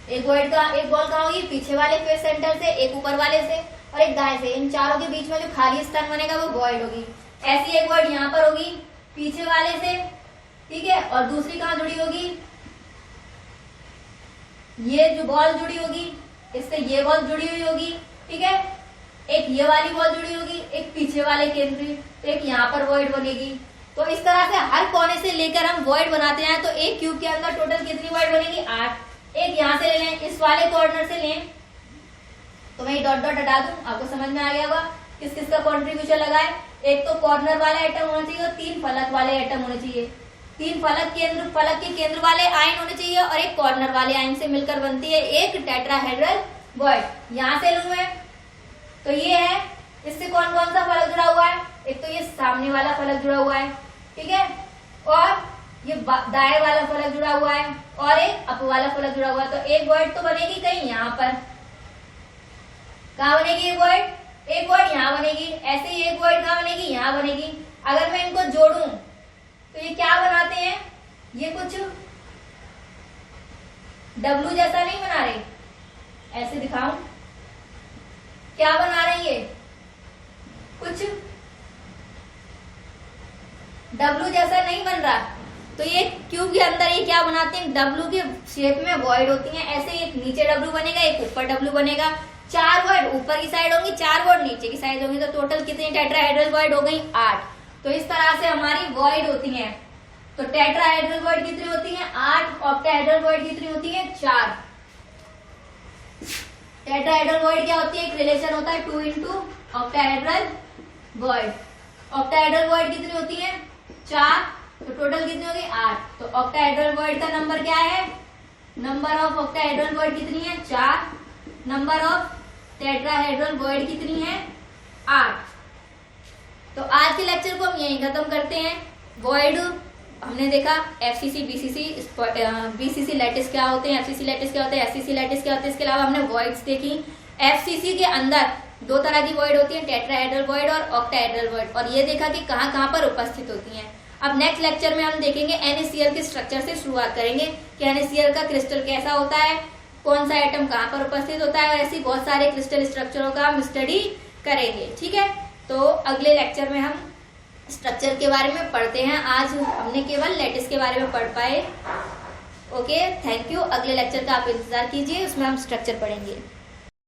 एक बॉल कहाँ होगी, पीछे वाले फेस सेंटर से, एक ऊपर वाले से और एक दाएं से। इन चारों के बीच में जो खाली स्थान बनेगा वो वॉइड होगी। ऐसी एक वॉइड यहाँ पर होगी पीछे वाले से, ठीक है, और दूसरी कहाँ जुड़ी होगी, ये जो बॉल जुड़ी होगी इससे ये बॉल जुड़ी हुई होगी, ठीक है, एक ये वाली बॉल जुड़ी होगी, एक पीछे वाले केंद्र, तो एक यहाँ पर वॉइड बनेगी। तो इस तरह से हर कोने से लेकर हम वॉइड बनाते हैं। तो एक क्यूब के अंदर टोटल कितनी वॉइड बनेगी, 8। एक यहाँ से ले लें, इस वाले कॉर्नर से लें, तो मैं डॉट डॉट हटा दूं, आपको समझ में आ गया होगा किस किस का कॉन्ट्रीब्यूशन लगा है। एक तो कॉर्नर वाला एटम होना चाहिए और 3 फलक वाले एटम होने चाहिए, 3 फलक के केंद्र वाले आयन होने चाहिए और एक कॉर्नर वाले आयन से मिलकर बनती है एक टेट्राहेड्रल वॉइड। यहाँ से लूं मैं, तो ये है, इससे कौन कौन सा फलक जुड़ा हुआ है, एक तो ये सामने वाला फलक जुड़ा हुआ है, ठीक है, और ये दाएं वाला फलक जुड़ा हुआ है और एक अप वाला फलक जुड़ा हुआ है। तो एक वॉइड तो बनेगी कहीं यहाँ पर, कहाँ बनेगी एक वॉइड यहाँ बनेगी, ऐसे ही एक वॉइड कहाँ बनेगी, यहाँ बनेगी। अगर मैं इनको जोड़ूं तो ये क्या बनाते हैं, ये कुछ डब्लू जैसा नहीं बना रहे, ऐसे दिखाऊं, क्या बना रहे हैं, ये कुछ डब्लू जैसा नहीं बन रहा। तो ये क्यूब के अंदर ये क्या बनाते हैं, डब्लू के शेप में वॉइड होती हैं। ऐसे एक नीचे डब्लू बनेगा, एक ऊपर डब्लू बनेगा, 4 वॉइड ऊपर की साइड होंगी, 4 वॉइड नीचे की साइड होंगी। तो टोटल कितनी टेट्राहेड्रल वॉइड हो गई, 8। तो इस तरह से हमारी वॉइड होती हैं। तो टेट्राहेड्रल वॉइड कितनी होती है, 8। ऑक्टाहेड्रल वॉइड कितनी होती है, 4। टेट्राहेड्रल वॉइड क्या होती है, एक रिलेशन होता है 2 into octahedral void. Octahedral void कितनी होती है, 4। तो टोटल कितनी होगी, 8। तो ऑक्टाहेड्रल वॉइड का नंबर क्या है, नंबर ऑफ ऑक्टाहेड्रल वॉइड कितनी है, 4। नंबर ऑफ टेट्राहेड्रल वॉइड कितनी है, 8। तो आज के लेक्चर को हम यहीं खत्म करते हैं। वॉइड हमने देखा, एफसीसी, बीसीसी, बीसीसी लैटिस क्या होते हैं, एफसीसी लैटिस क्या होते हैं, एफसीसी लैटिस क्या होते हैं। इसके अलावा हमने वॉइड्स देखी। एफसीसी के अंदर दो तरह की वॉइड होती है, टेट्राहेड्रल वॉइड और ऑक्टाहेड्रल वॉइड, और ये देखा कि कहाँ कहाँ पर उपस्थित होती हैं। अब नेक्स्ट लेक्चर में हम देखेंगे NaCl के स्ट्रक्चर से शुरुआत करेंगे कि NaCl का क्रिस्टल कैसा होता है, कौन सा एटम कहाँ पर उपस्थित होता है, और ऐसी बहुत सारे क्रिस्टल स्ट्रक्चरों का हम स्टडी करेंगे। ठीक है, तो अगले लेक्चर में हम स्ट्रक्चर के बारे में पढ़ते हैं। आज हमने केवल लैटिस के बारे में पढ़ पाए। Okay, thank you. अगले लेक्चर का आप इंतजार कीजिए, उसमें हम स्ट्रक्चर पढ़ेंगे।